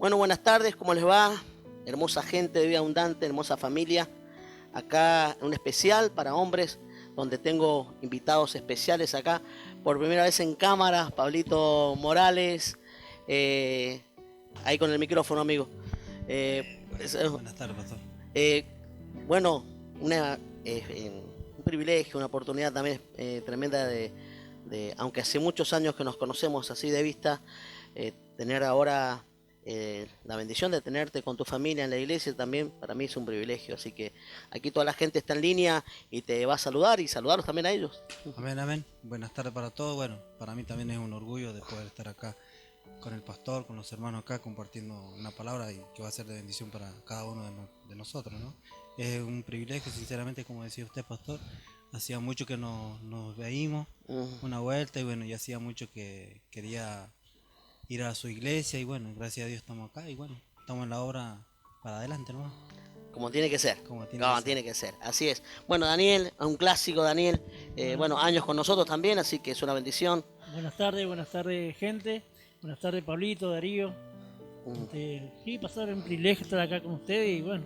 Bueno, buenas tardes, ¿cómo les va? Hermosa gente de Vida Abundante, hermosa familia. Acá un especial para hombres, donde tengo invitados especiales acá. Por primera vez en cámara, Pablito Morales. Ahí con el micrófono, amigo. Buenas tardes, pastor. Eh, bueno, un privilegio, una oportunidad también tremenda aunque hace muchos años que nos conocemos así de vista, tener ahora la bendición de tenerte con tu familia en la iglesia también para mí es un privilegio. Así que aquí toda la gente está en línea y te va a saludar y saludarlos también a ellos. Amén, amén. Buenas tardes para todos. Bueno, para mí también es un orgullo de poder estar acá con el pastor, con los hermanos acá, compartiendo una palabra y que va a ser de bendición para cada uno de nosotros, ¿no? Es un privilegio, sinceramente, como decía usted, pastor. Hacía mucho que nos veíamos una vuelta y bueno, ya hacía mucho que quería ir a su iglesia y bueno, gracias a Dios estamos acá y bueno, estamos en la obra para adelante, ¿no? Como tiene que ser. Como Tiene que ser. Así es. Bueno, Daniel, un clásico, Daniel. Bueno, años con nosotros también, así que es una bendición. Buenas tardes, gente. Buenas tardes, Pablito, Darío. Sí, pasar un privilegio estar acá con ustedes y bueno,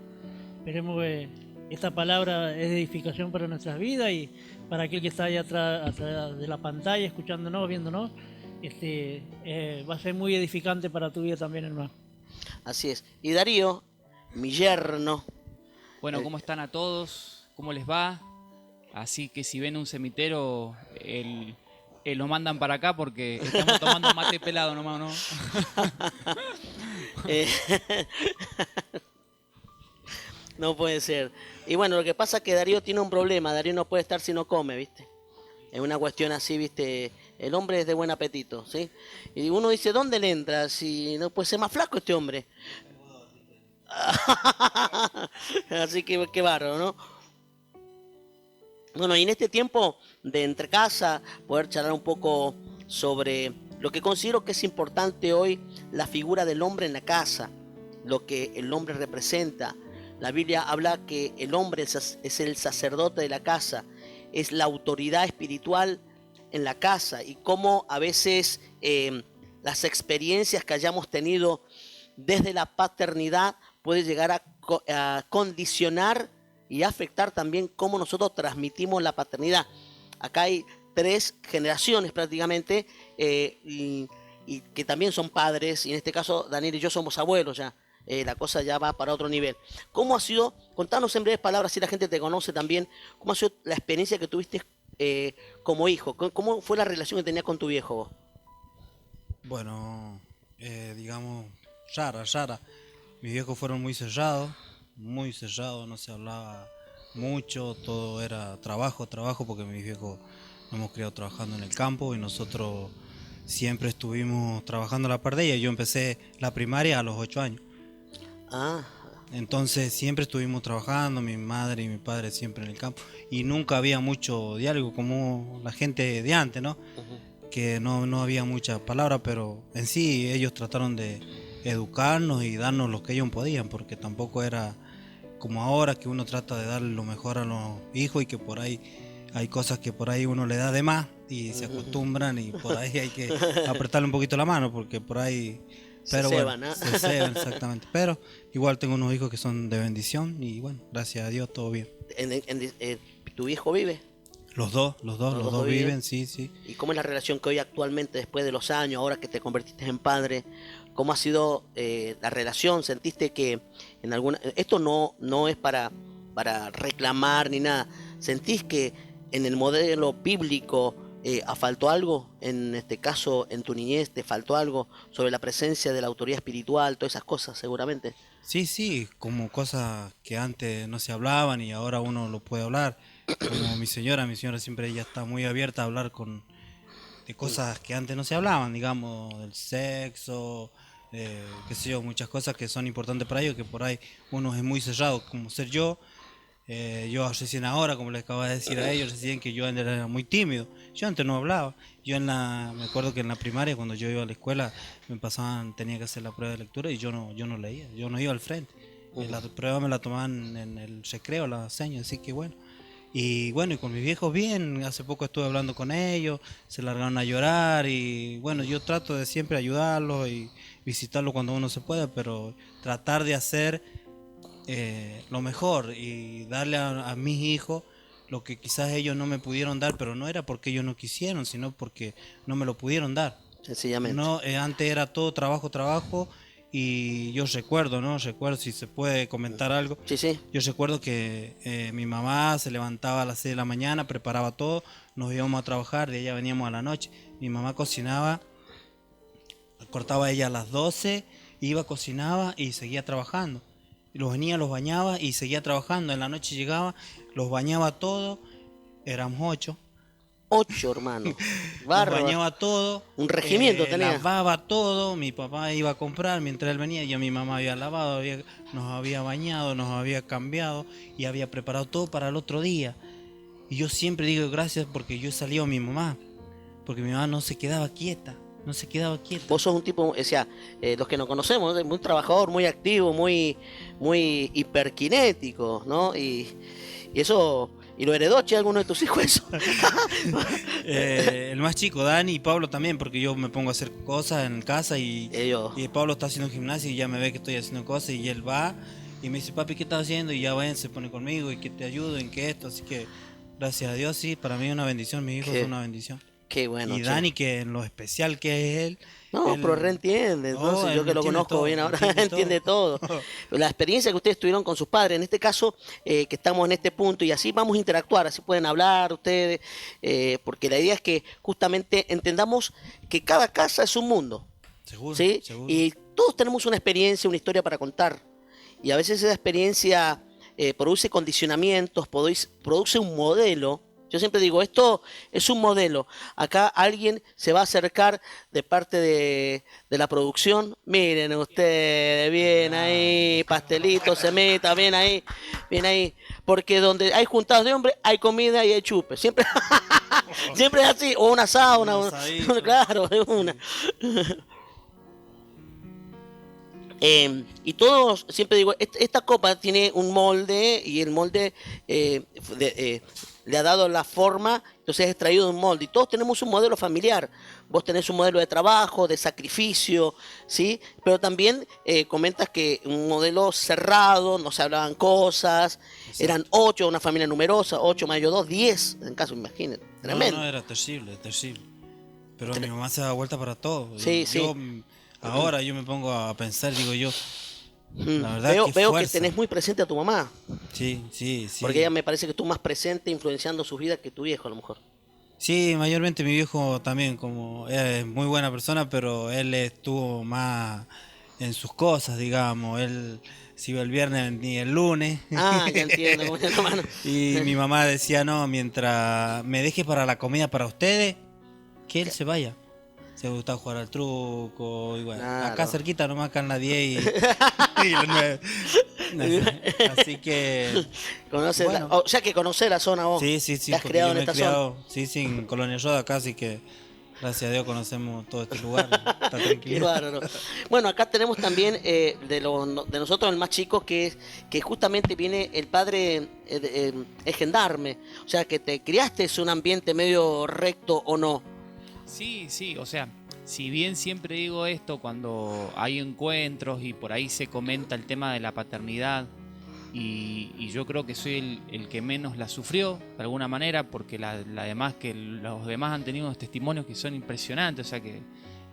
esperemos que esta palabra es de edificación para nuestras vidas y para aquel que está allá atrás de la pantalla, escuchándonos, viéndonos. Va a ser muy edificante para tu vida también, hermano. Así es. Y Darío, mi yerno. Bueno, ¿cómo están a todos? ¿Cómo les va? Así que si ven un cemitero, lo mandan para acá porque estamos tomando mate pelado nomás, ¿no? No puede ser. Y bueno, lo que pasa es que Darío tiene un problema. Darío no puede estar si no come, ¿viste? Es una cuestión así, ¿viste? El hombre es de buen apetito, ¿sí? Y uno dice, ¿dónde le entra? Si no puede ser más flaco este hombre. Así que qué bárbaro, ¿no? Bueno, y en este tiempo de entre casa, poder charlar un poco sobre lo que considero que es importante hoy, la figura del hombre en la casa, lo que el hombre representa. La Biblia habla que el hombre es el sacerdote de la casa, es la autoridad espiritual en la casa y cómo a veces las experiencias que hayamos tenido desde la paternidad puede llegar a condicionar y afectar también cómo nosotros transmitimos la paternidad. Acá hay 3 generaciones prácticamente y que también son padres, y en este caso Daniel y yo somos abuelos ya. La cosa ya va para otro nivel. ¿Cómo ha sido? Contanos en breves palabras, si la gente te conoce también, ¿cómo ha sido la experiencia que tuviste como hijo? ¿Cómo fue la relación que tenías con tu viejo vos? Bueno, digamos, rara. Mis viejos fueron muy cerrados, no se hablaba mucho, todo era trabajo, porque mis viejos nos hemos criado trabajando en el campo y nosotros siempre estuvimos trabajando a la par de ella. Yo empecé la primaria a los 8 años. Entonces siempre estuvimos trabajando, mi madre y mi padre siempre en el campo y nunca había mucho diálogo como la gente de antes, ¿no? Que no había mucha palabra, pero en sí ellos trataron de educarnos y darnos lo que ellos podían, porque tampoco era como ahora que uno trata de darle lo mejor a los hijos y que por ahí hay cosas que por ahí uno le da de más y se acostumbran y por ahí hay que apretarle un poquito la mano porque por ahí... Pero se ceban, exactamente. Pero igual tengo unos hijos que son de bendición y bueno, gracias a Dios todo bien. ¿Tu viejo vive? Los dos viven, sí. ¿Y cómo es la relación que hoy actualmente, después de los años, ahora que te convertiste en padre, cómo ha sido la relación? ¿Sentiste que en alguna... Esto no es para reclamar ni nada. ¿Sentís que en el modelo bíblico faltó algo? En este caso, en tu niñez, ¿te faltó algo sobre la presencia de la autoridad espiritual? Todas esas cosas, seguramente. Sí, como cosas que antes no se hablaban y ahora uno lo puede hablar. Como mi señora siempre ella está muy abierta a hablar de cosas que antes no se hablaban, digamos, del sexo, qué sé yo, muchas cosas que son importantes para ellos, que por ahí uno es muy cerrado, como ser yo. Yo recién ahora, como les acabo de decir a ellos, recién que yo era muy tímido. Yo antes no hablaba. Me acuerdo que en la primaria, cuando yo iba a la escuela, tenía que hacer la prueba de lectura y yo no leía, yo no iba al frente. La prueba me la tomaban en el recreo, la seña, así que bueno. Y bueno, y con mis viejos bien, hace poco estuve hablando con ellos, se largaron a llorar y bueno, yo trato de siempre ayudarlos y visitarlo cuando uno se pueda, pero tratar de hacer lo mejor y darle a mis hijos lo que quizás ellos no me pudieron dar, pero no era porque ellos no quisieron, sino porque no me lo pudieron dar. Sencillamente. No, antes era todo trabajo, trabajo, y yo recuerdo, ¿no? Recuerdo, si se puede comentar algo. Sí, sí. Yo recuerdo que mi mamá se levantaba a las 6 de la mañana, preparaba todo, nos íbamos a trabajar, de ella veníamos a la noche. Mi mamá cocinaba, cortaba ella a las 12, iba, cocinaba y seguía trabajando. Los venía, los bañaba y seguía trabajando. En la noche llegaba, los bañaba todo, éramos 8. 8, hermano. Los Bárbaro. bañaba todo. Un regimiento tenía. Lavaba todo. Mi papá iba a comprar mientras él venía. Ya mi mamá había lavado, nos había bañado, nos había cambiado y había preparado todo para el otro día. Y yo siempre digo gracias porque yo he salido a mi mamá. Porque mi mamá no se quedaba quieta. No se quedaba quieta. Vos sos un tipo, o sea, los que nos conocemos, muy trabajador, muy activo, muy hiperkinético, ¿no? Y eso, ¿y lo heredó, che, alguno de tus hijos eso? El más chico, Dani, y Pablo también, porque yo me pongo a hacer cosas en casa Ellos. y Pablo está haciendo gimnasio y ya me ve que estoy haciendo cosas y él va y me dice, papi, ¿qué estás haciendo? Y ya ven, se pone conmigo y que te ayudo en que esto, así que gracias a Dios, sí, para mí es una bendición, mis hijos Qué- son una bendición. Qué bueno, Y che. Dani, que en lo especial que es él. No, él- pero reentiende, entonces No, yo él que lo entiende conozco todo, bien ahora, entiende entiende todo. La experiencia que ustedes tuvieron con sus padres, en este caso, que estamos en este punto, y así vamos a interactuar, así pueden hablar ustedes, porque la idea es que justamente entendamos que cada casa es un mundo, Seguro, ¿sí? seguro. Y todos tenemos una experiencia, una historia para contar, y a veces esa experiencia produce condicionamientos, produce un modelo. Yo siempre digo, esto es un modelo. Acá alguien se va a acercar de parte de la producción. Miren ustedes, bien ahí, pastelito, semita, bien ahí, bien ahí. Porque donde hay juntados de hombres, hay comida y hay chupe. Siempre, siempre es así. O una sauna, Un asadito. claro, es una. Y todos, siempre digo, esta copa tiene un molde y el molde le ha dado la forma, entonces es extraído de un molde. Y todos tenemos un modelo familiar. Vos tenés un modelo de trabajo, de sacrificio, ¿sí? Pero también comentas que un modelo cerrado, no se hablaban cosas, eran 8, una familia numerosa, 8 más yo 2, 10, en caso, imagínate, tremendo. No, era terrible, terrible. Pero mi mamá se da vuelta para todo. Sí, sí. Ahora yo me pongo a pensar, digo yo, la verdad Veo, qué veo que fuerza. tenés muy presente a tu mamá. Sí, sí, sí. Porque ella me parece que tú más presente influenciando sus vidas que tu viejo a lo mejor. Sí, mayormente mi viejo también, como es muy buena persona, pero él estuvo más en sus cosas, digamos. Él se iba el viernes ni el lunes. Ah, ya entiendo, cómo es, hermano. Y mi mamá decía, no, mientras me deje para la comida para ustedes, que él se vaya. Se gusta jugar al truco, y bueno, Claro. acá cerquita nomás, acá en la 10 y la 9. Así que... Conoce Bueno. o sea que conocer la zona vos. Sí, sí, sí, Te has porque criado yo en me he esta criado, sí, sí, en Colonia Roda acá, así que gracias a Dios conocemos todo este lugar, está Qué tranquilo. bárbaro. Bueno, acá tenemos también de nosotros el más chico, que justamente viene el padre, es gendarme. O sea, que te criaste en un ambiente medio recto o no. Sí, sí, o sea, si bien siempre digo esto cuando hay encuentros y por ahí se comenta el tema de la paternidad, y yo creo que soy el que menos la sufrió de alguna manera, porque los demás han tenido unos testimonios que son impresionantes, o sea que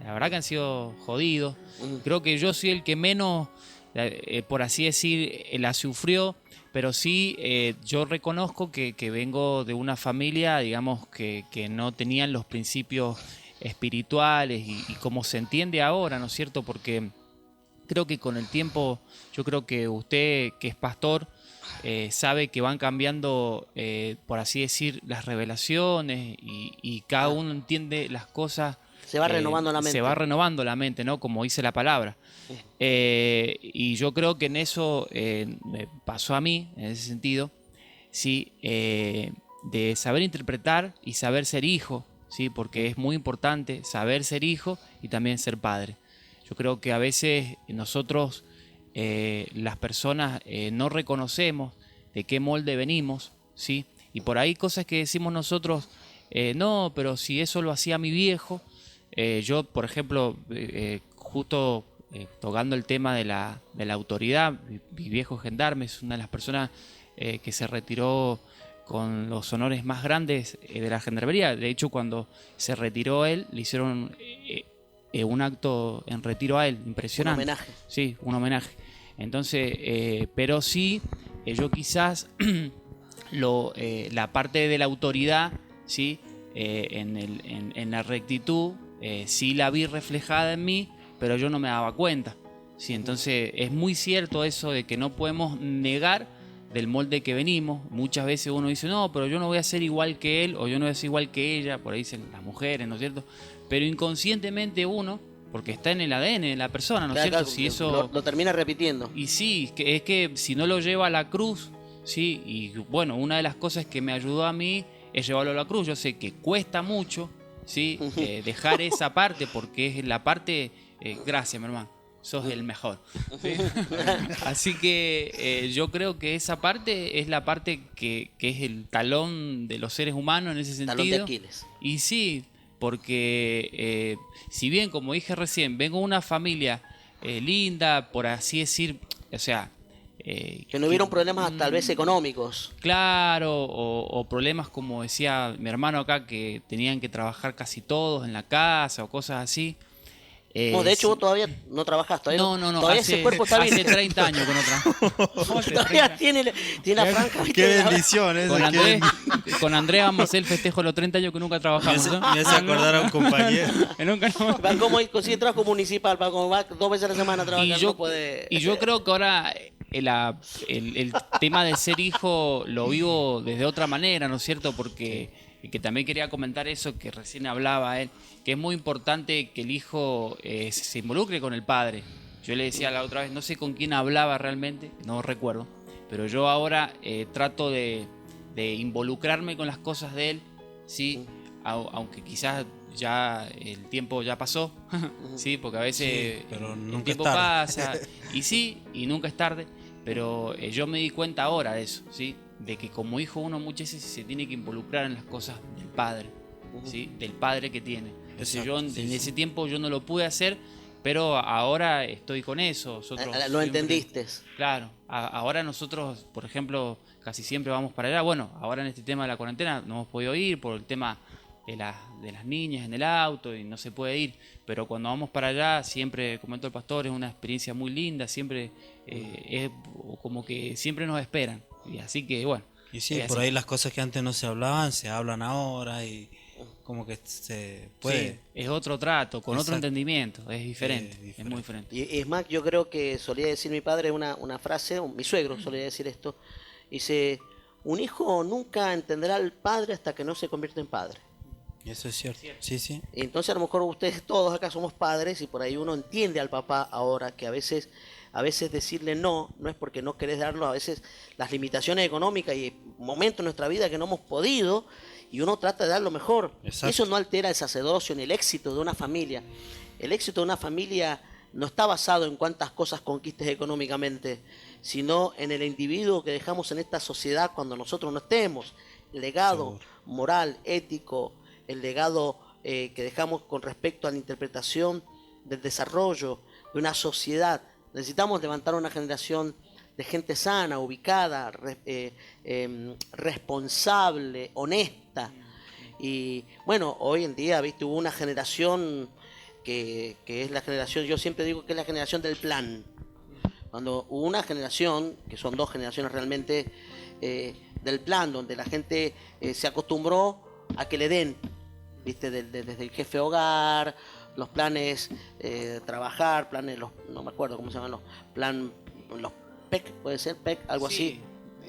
la verdad que han sido jodidos. Creo que yo soy el que menos, por así decir, la sufrió, pero sí yo reconozco que vengo de una familia, digamos, que no tenían los principios espirituales y como se entiende ahora, ¿no es cierto? Porque creo que con el tiempo, yo creo que usted, que es pastor, sabe que van cambiando, por así decir, las revelaciones y cada uno entiende las cosas. Se va renovando la mente. Se va renovando la mente, ¿no? Como dice la palabra. Y yo creo que en eso me pasó a mí, en ese sentido, ¿sí? De saber interpretar y saber ser hijo, ¿sí? Porque es muy importante saber ser hijo y también ser padre. Yo creo que a veces nosotros, las personas, no reconocemos de qué molde venimos, ¿sí? Y por ahí cosas que decimos nosotros, no, pero si eso lo hacía mi viejo. Yo, por ejemplo, justo tocando el tema de la autoridad, mi viejo gendarme es una de las personas que se retiró con los honores más grandes de la gendarmería. De hecho, cuando se retiró él, le hicieron un acto en retiro a él, impresionante. Un homenaje. Sí, un homenaje. Entonces, pero sí, yo quizás la parte de la autoridad, ¿sí? En la rectitud, sí la vi reflejada en mí, pero yo no me daba cuenta. ¿Sí? Entonces, es muy cierto eso de que no podemos negar del molde que venimos. Muchas veces uno dice, no, pero yo no voy a ser igual que él, o yo no voy a ser igual que ella, por ahí dicen las mujeres, ¿no es cierto? Pero inconscientemente uno, porque está en el ADN de la persona, ¿no es cierto? Claro, Si eso... lo termina repitiendo. Y sí, es que si no lo lleva a la cruz, sí, y bueno, una de las cosas que me ayudó a mí es llevarlo a la cruz. Yo sé que cuesta mucho, sí, dejar esa parte, porque es la parte, gracias, mi hermano, sos el mejor. ¿Sí? Así que yo creo que esa parte es la parte que es el talón de los seres humanos en ese sentido. Talón de Aquiles. Y sí, porque si bien, como dije recién, vengo de una familia linda, por así decir, o sea... que no hubieron problemas tal vez económicos. Claro, o problemas como decía mi hermano acá, que tenían que trabajar casi todos en la casa o cosas así. No, de hecho sí. vos todavía no trabajás, todavía No, todavía ese cuerpo está bien. hace 30 años que no trabajo. Todavía tiene la franja. ¿viste? Qué bendición, ¿eh? Con Andrés vamos a hacer el festejo de los 30 años que nunca trabajamos, ¿no? Me hace acordar a un compañero. Nunca no. Va como consigue trabajo municipal, va como va 2 veces a la semana a trabajar, no puede... Y yo creo que ahora el tema de ser hijo lo vivo desde otra manera, ¿no es cierto? Porque que también quería comentar eso que recién hablaba él, que es muy importante que el hijo se involucre con el padre. Yo le decía la otra vez, no sé con quién hablaba realmente, no recuerdo, pero yo ahora trato de involucrarme con las cosas de él, ¿sí? Aunque quizás ya el tiempo ya pasó, ¿sí? Porque a veces Sí, pero el nunca tiempo es tarde. pasa, y sí, y nunca es tarde, pero yo me di cuenta ahora de eso, ¿sí? De que como hijo uno muchas veces se tiene que involucrar en las cosas del padre, ¿sí? Del padre que tiene. Entonces yo en ese tiempo yo no lo pude hacer, pero ahora estoy con eso. Nosotros Lo siempre- entendiste. Claro, ahora nosotros, por ejemplo, casi siempre vamos para allá. Bueno, ahora en este tema de la cuarentena no hemos podido ir por el tema de las niñas en el auto y no se puede ir. Pero cuando vamos para allá, siempre, comento el pastor, es una experiencia muy linda, siempre es como que siempre nos esperan. Y así que, bueno. Y sí, por ahí las cosas que antes no se hablaban, se hablan ahora y como que se puede. Sí, es otro trato, con otro Exacto. entendimiento, es diferente, Es diferente. es muy diferente. Y es más, yo creo que solía decir mi padre una frase, mi suegro solía decir esto, dice, un hijo nunca entenderá al padre hasta que no se convierte en padre. Y eso es cierto. Sí, sí. Y entonces a lo mejor ustedes todos acá somos padres y por ahí uno entiende al papá ahora que a veces decirle no es porque no querés darlo, a veces las limitaciones económicas y momentos en nuestra vida que no hemos podido y uno trata de dar lo mejor. Exacto. Eso no altera el sacerdocio ni el éxito de una familia. El éxito de una familia no está basado en cuántas cosas conquistes económicamente, sino en el individuo que dejamos en esta sociedad cuando nosotros no estemos. El legado moral, ético, el legado que dejamos con respecto a la interpretación del desarrollo de una sociedad. Necesitamos levantar una generación de gente sana, ubicada, responsable, honesta. Y bueno, hoy en día, viste, hubo una generación que es la generación, yo siempre digo que es la generación del plan. Cuando hubo una generación, que son 2 generaciones realmente, del plan, donde la gente se acostumbró a que le den, viste, desde el jefe hogar, los planes trabajar, planes, no me acuerdo cómo se llaman los PEC, puede ser PEC, algo así.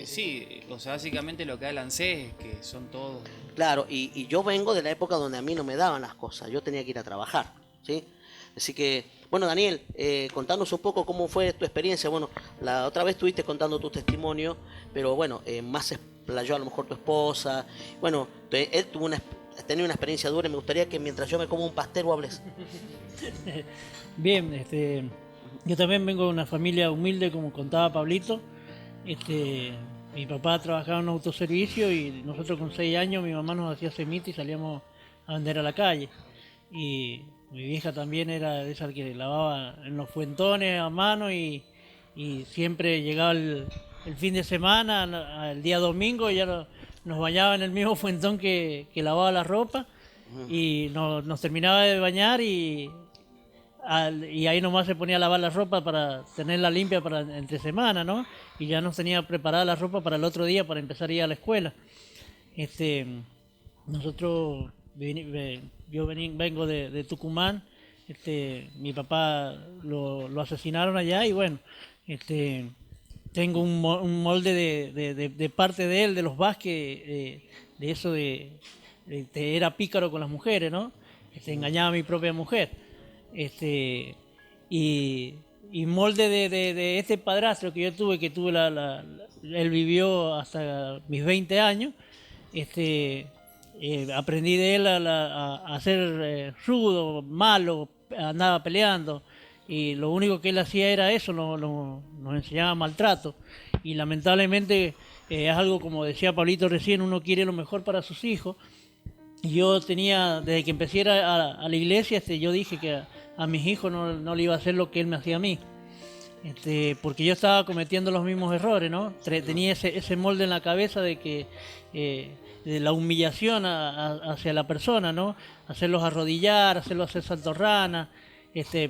Sí, o sea, básicamente lo que da el ANSES es que son todos... Claro, y yo vengo de la época donde a mí no me daban las cosas, yo tenía que ir a trabajar, ¿sí? Así que, bueno, Daniel, contanos un poco cómo fue tu experiencia. Bueno, la otra vez estuviste contando tu testimonio, pero bueno, más se explayó a lo mejor tu esposa. Bueno, él tenía una experiencia dura y me gustaría que mientras yo me como un pastel o hables. Bien, yo también vengo de una familia humilde, como contaba Pablito. Mi papá trabajaba en un autoservicio y nosotros con 6 años mi mamá nos hacía semita y salíamos a vender a la calle. y mi vieja también era de esas que lavaba en los fuentones a mano y siempre llegaba el fin de semana, el día domingo, ya nos bañaba en el mismo fuentón que lavaba la ropa y nos terminaba de bañar y ahí nomás se ponía a lavar la ropa para tenerla limpia para entre semana, ¿no? Y ya nos tenía preparada la ropa para el otro día para empezar a ir a la escuela. Nosotros, vengo de Tucumán, mi papá lo asesinaron allá y bueno, tengo un molde de parte de él, de los Vázquez, de eso era pícaro con las mujeres, ¿no? Engañaba a mi propia mujer. Y molde de este padrastro que yo tuve, él vivió hasta mis 20 años, aprendí de él a ser rudo, malo, andaba peleando y lo único que él hacía era eso, nos enseñaba maltrato y lamentablemente es algo como decía Pablito recién, uno quiere lo mejor para sus hijos y yo tenía, desde que empecé a la iglesia, yo dije que a mis hijos no le iba a hacer lo que él me hacía a mí. Porque yo estaba cometiendo los mismos errores, ¿no? Tenía ese molde en la cabeza de que de la humillación hacia la persona, ¿no? Hacerlos arrodillar, hacerlos hacer saltorrana,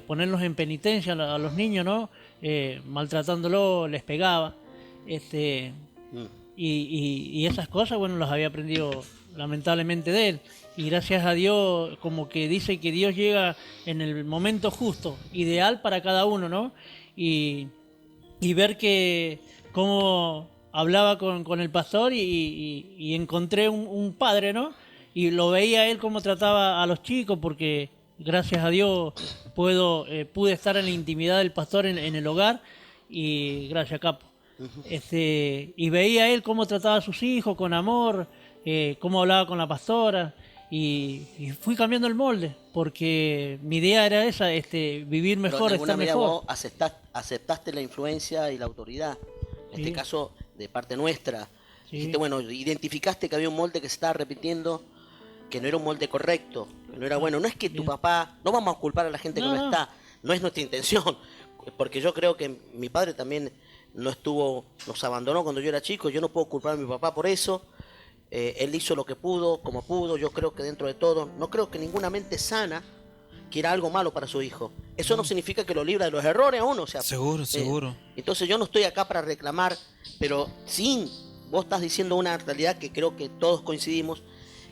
ponerlos en penitencia a los niños, ¿no? Maltratándolos, les pegaba, y esas cosas, bueno, las había aprendido lamentablemente de él. Y gracias a Dios, como que dice que Dios llega en el momento justo, ideal para cada uno, ¿no? Y ver que cómo hablaba con el pastor y encontré un padre, ¿no? Y lo veía él cómo trataba a los chicos, porque gracias a Dios pude estar en la intimidad del pastor en el hogar, y gracias, Capo. Y veía él cómo trataba a sus hijos con amor, cómo hablaba con la pastora, y fui cambiando el molde, porque mi idea era esa, vivir mejor, estar mejor. Vos aceptaste la influencia y la autoridad, en este caso de parte nuestra. Sí. Dijiste, bueno, identificaste que había un molde que se estaba repitiendo, que no era un molde correcto, que no era bueno. No es que tu papá, no vamos a culpar a la gente que no está, no es nuestra intención, porque yo creo que mi padre también nos abandonó cuando yo era chico, yo no puedo culpar a mi papá por eso. Él hizo lo que pudo, como pudo. Yo creo que dentro de todo, no creo que ninguna mente sana quiera algo malo para su hijo. Eso no significa que lo libra de los errores a uno. O sea, seguro. Entonces yo no estoy acá para reclamar, pero vos estás diciendo una realidad que creo que todos coincidimos,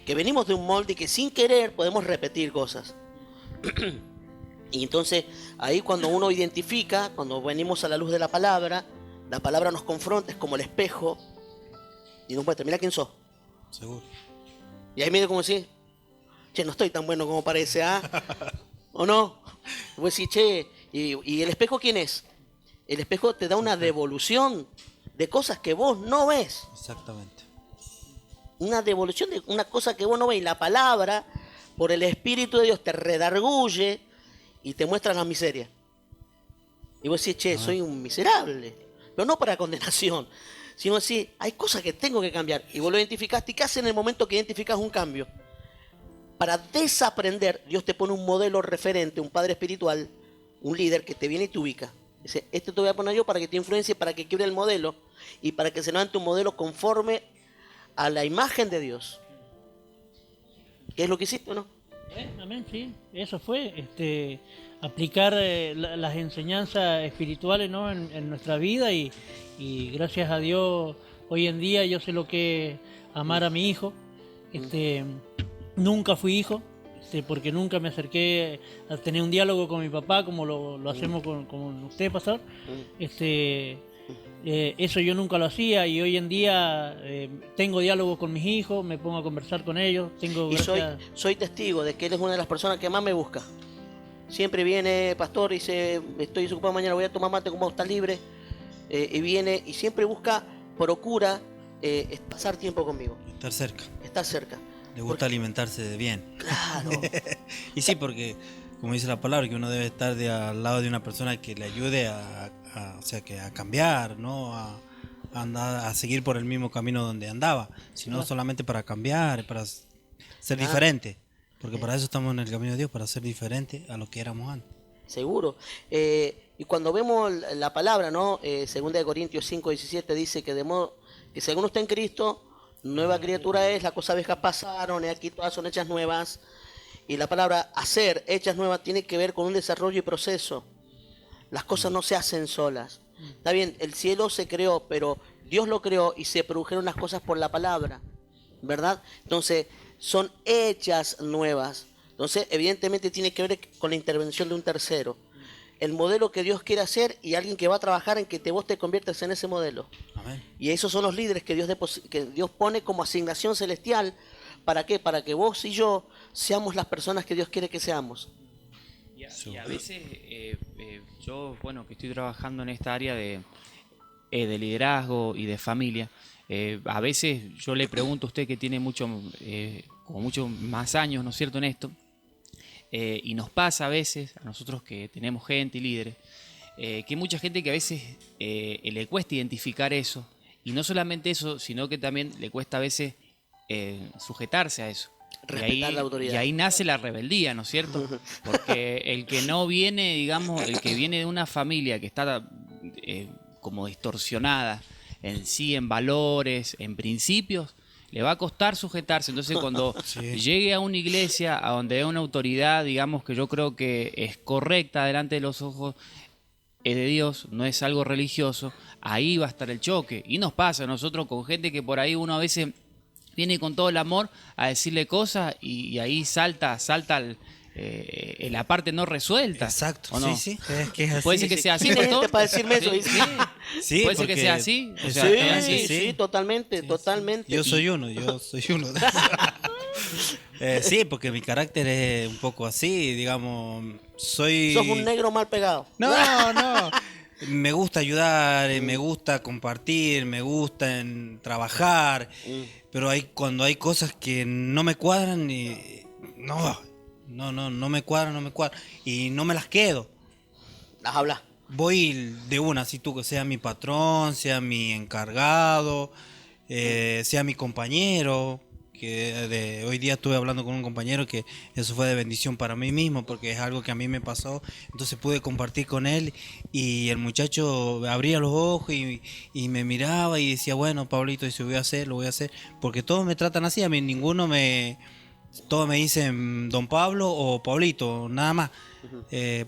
que venimos de un molde y que sin querer podemos repetir cosas. Y entonces ahí cuando uno identifica, cuando venimos a la luz de la palabra nos confronta, es como el espejo, y nos muestra, mira quién sos. Seguro. Y ahí mire como decir, che, no estoy tan bueno como parece, ¿ah? ¿O no? Vos decís, che, ¿y el espejo quién es? El espejo te da una devolución de cosas que vos no ves. Exactamente. Una devolución de una cosa que vos no ves. Y la palabra, por el Espíritu de Dios, te redarguye y te muestra la miseria. Y vos decís, che, soy un miserable. Pero no para condenación, sino decir, hay cosas que tengo que cambiar. Y vos lo identificaste. ¿Y qué haces en el momento que identificas un cambio? Para desaprender, Dios te pone un modelo referente, un padre espiritual, un líder que te viene y te ubica. Dice, te voy a poner yo para que te influencie, para que quiebre el modelo y para que se levante un modelo conforme a la imagen de Dios. ¿Qué es lo que hiciste o no? Amén, sí. Eso fue, aplicar las enseñanzas espirituales, ¿no? en nuestra vida y gracias a Dios hoy en día yo sé lo que es amar a mi hijo. Nunca fui hijo, porque nunca me acerqué a tener un diálogo con mi papá como lo hacemos con usted, pastor. Eso yo nunca lo hacía y hoy en día tengo diálogo con mis hijos, me pongo a conversar con ellos. Soy testigo de que él es una de las personas que más me busca. Siempre viene, pastor, y dice, estoy desocupado mañana, voy a tomar mate, como está libre. Y viene y siempre procura pasar tiempo conmigo. Estar cerca. Le gusta alimentarse de bien. Claro. Y sí, porque como dice la palabra, que uno debe estar al lado de una persona que le ayude a cambiar, ¿no? A seguir por el mismo camino donde andaba, sino solamente para cambiar, para ser diferente. Porque para eso estamos en el camino de Dios, para ser diferentes a lo que éramos antes. Seguro. Y cuando vemos la palabra, ¿no? Segunda de Corintios 5:17 dice que de modo que si alguno está en Cristo, nueva criatura es, las cosas viejas pasaron, y aquí todas son hechas nuevas. Y la palabra hacer, hechas nuevas, tiene que ver con un desarrollo y proceso. Las cosas no se hacen solas. Está bien, el cielo se creó, pero Dios lo creó y se produjeron las cosas por la palabra, ¿verdad? Entonces, son hechas nuevas. Entonces, evidentemente tiene que ver con la intervención de un tercero. El modelo que Dios quiere hacer y alguien que va a trabajar en que vos te conviertas en ese modelo. Amén. Y esos son los líderes que Dios pone como asignación celestial. ¿Para qué? Para que vos y yo seamos las personas que Dios quiere que seamos. Y a veces yo, bueno, que estoy trabajando en esta área de liderazgo y de familia, a veces yo le pregunto a usted que tiene como mucho más años, ¿no es cierto?, en esto, y nos pasa a veces, a nosotros que tenemos gente y líderes, que hay mucha gente que a veces le cuesta identificar eso, y no solamente eso, sino que también le cuesta a veces sujetarse a eso. Respetar la autoridad. Y ahí nace la rebeldía, ¿no es cierto? Porque el que no viene, digamos, el que viene de una familia que está como distorsionada en sí, en valores, en principios, le va a costar sujetarse. Entonces, cuando llegue a una iglesia a donde hay una autoridad, digamos, que yo creo que es correcta delante de los ojos de Dios, no es algo religioso, ahí va a estar el choque. Y nos pasa a nosotros con gente que por ahí uno a veces viene con todo el amor a decirle cosas y ahí salta la parte no resuelta. Exacto, ¿o no? sí, es que es así. Puede ser que sea así, ¿Tiene pastor? gente para decirme eso? Sí, Puede ser que porque- sea así. O sea, Sí, es así. sí, totalmente, totalmente. Yo soy uno de esos. Sí, porque mi carácter es un poco así, digamos, soy... Sos un negro mal pegado. No. Me gusta ayudar, me gusta compartir, me gusta trabajar, pero cuando hay cosas que no me cuadran no me cuadran y no me las quedo. Las hablas. Voy de una, así tú que sea mi patrón, sea mi encargado, sea mi compañero, que hoy día estuve hablando con un compañero que eso fue de bendición para mí mismo porque es algo que a mí me pasó, entonces pude compartir con él y el muchacho abría los ojos y me miraba y decía, bueno, Pablito, y si lo voy a hacer, porque todos me tratan así, a mí todos me dicen Don Pablo o Pablito, nada más,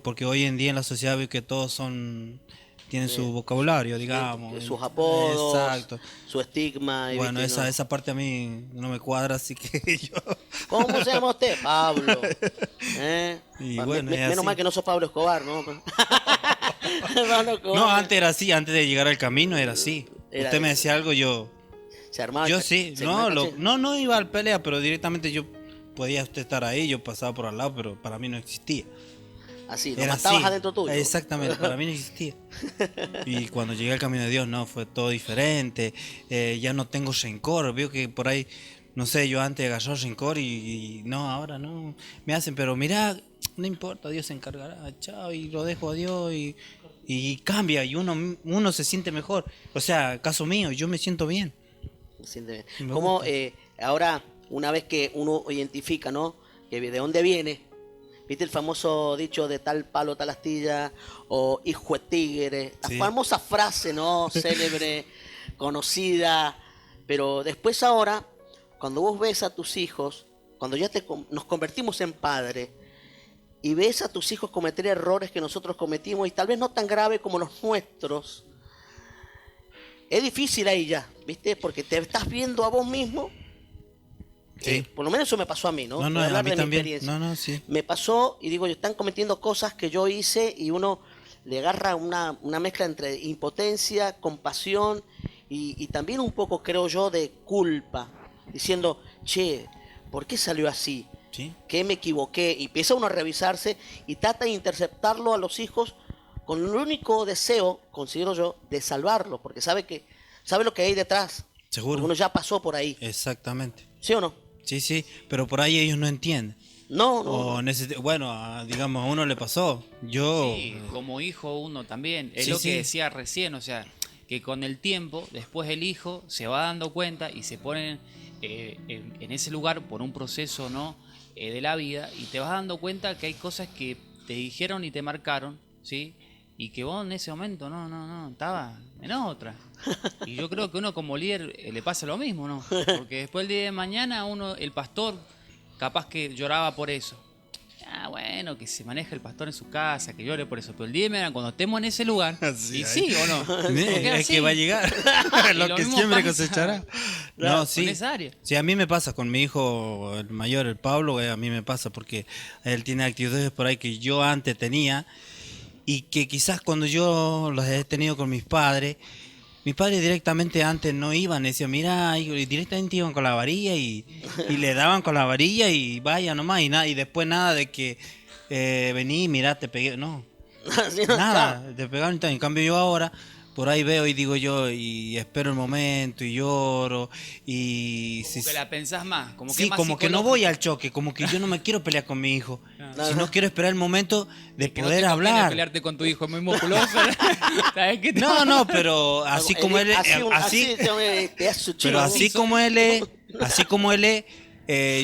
porque hoy en día en la sociedad veo que todos tienen su vocabulario, digamos. Sus apodos, exacto. su estigma. Bueno, ¿viste? ¿no? esa parte a mí no me cuadra, así que yo... ¿Cómo se llama usted? Pablo. Y bueno, es menos así. mal que no sos Pablo Escobar, ¿no? Pablo Escobar. No, antes era así, antes de llegar al camino era así. Era Usted me eso. decía algo, yo Se armaba. sí, se no, armaba caché. no iba al pelea, pero directamente yo podía usted estar ahí, yo pasaba por al lado, pero para mí no existía. Así, lo Era matabas así. adentro tuyo. Exactamente, para mí no existía. Y cuando llegué al camino de Dios, no, fue todo diferente. Ya no tengo rencor. Veo que por ahí, no sé, yo antes agarré rencor y no, ahora no. Me hacen, pero mira, no importa, Dios se encargará, chao, y lo dejo a Dios y cambia y uno se siente mejor. O sea, caso mío, yo me siento bien. Me siente bien. Me Como gusta. ahora, una vez que uno identifica, ¿no? Que de dónde viene. ¿Viste el famoso dicho de tal palo, tal astilla? O hijo de tigre. La Sí. famosa frase, ¿no? Célebre, conocida. Pero después ahora, cuando vos ves a tus hijos, cuando ya nos convertimos en padre, y ves a tus hijos cometer errores que nosotros cometimos, y tal vez no tan grave como los nuestros, es difícil ahí ya, ¿viste? Porque te estás viendo a vos mismo. Sí. Por lo menos eso me pasó a mí, ¿no? No, Voy a a hablar mí de mi también. experiencia. No, sí. Me pasó y digo, están cometiendo cosas que yo hice y uno le agarra una mezcla entre impotencia, compasión y también un poco, creo yo, de culpa. Diciendo, che, ¿por qué salió así? Sí. ¿Qué me equivoqué? Y empieza uno a revisarse y trata de interceptarlo a los hijos con el único deseo, considero yo, de salvarlo, porque sabe lo que hay detrás. Seguro. Porque uno ya pasó por ahí. Exactamente. ¿Sí o no? Sí, pero por ahí ellos no entienden. No, no. O bueno, digamos, a uno le pasó. Yo... Sí, como hijo uno también. Es Sí, lo sí. que decía recién, o sea, que con el tiempo, después el hijo se va dando cuenta y se pone en ese lugar por un proceso, ¿no? de la vida y te vas dando cuenta que hay cosas que te dijeron y te marcaron, ¿sí? Y que vos en ese momento no, estaba en otra. Y yo creo que uno como líder le pasa lo mismo, ¿no? Porque después el día de mañana el pastor, capaz que lloraba por eso. Ah, bueno, que se maneja el pastor en su casa, que llore por eso. Pero el día de mañana, cuando estemos en ese lugar, Sí, y sí o no. Porque Es así. que va a llegar Y lo lo que mismo siempre pasa cosechará. con No, sí. esa área. Sí, a mí me pasa con mi hijo, el mayor, el Pablo, a mí me pasa porque él tiene actitudes por ahí que yo antes tenía y que quizás cuando yo las he tenido con mis padres directamente antes no iban, decían, mira, hijo, y directamente iban con la varilla y le daban con la varilla y vaya nomás y nada, y después nada de que vení, mira, te pegué, no. Así no, Nada, chao. te pegaron y tal. En cambio yo ahora, por ahí veo y digo yo, y espero el momento, y lloro, y... Como que la pensás más. Como que sí, es más como que no psicológico. voy al choque, como que yo no me quiero pelear con mi hijo, Ajá. sino quiero esperar el momento de Que no poder te conviene hablar. pelearte con tu hijo, es muy musculoso. ¿Sabes qué? No, pero así como él es, así, pero así como él es,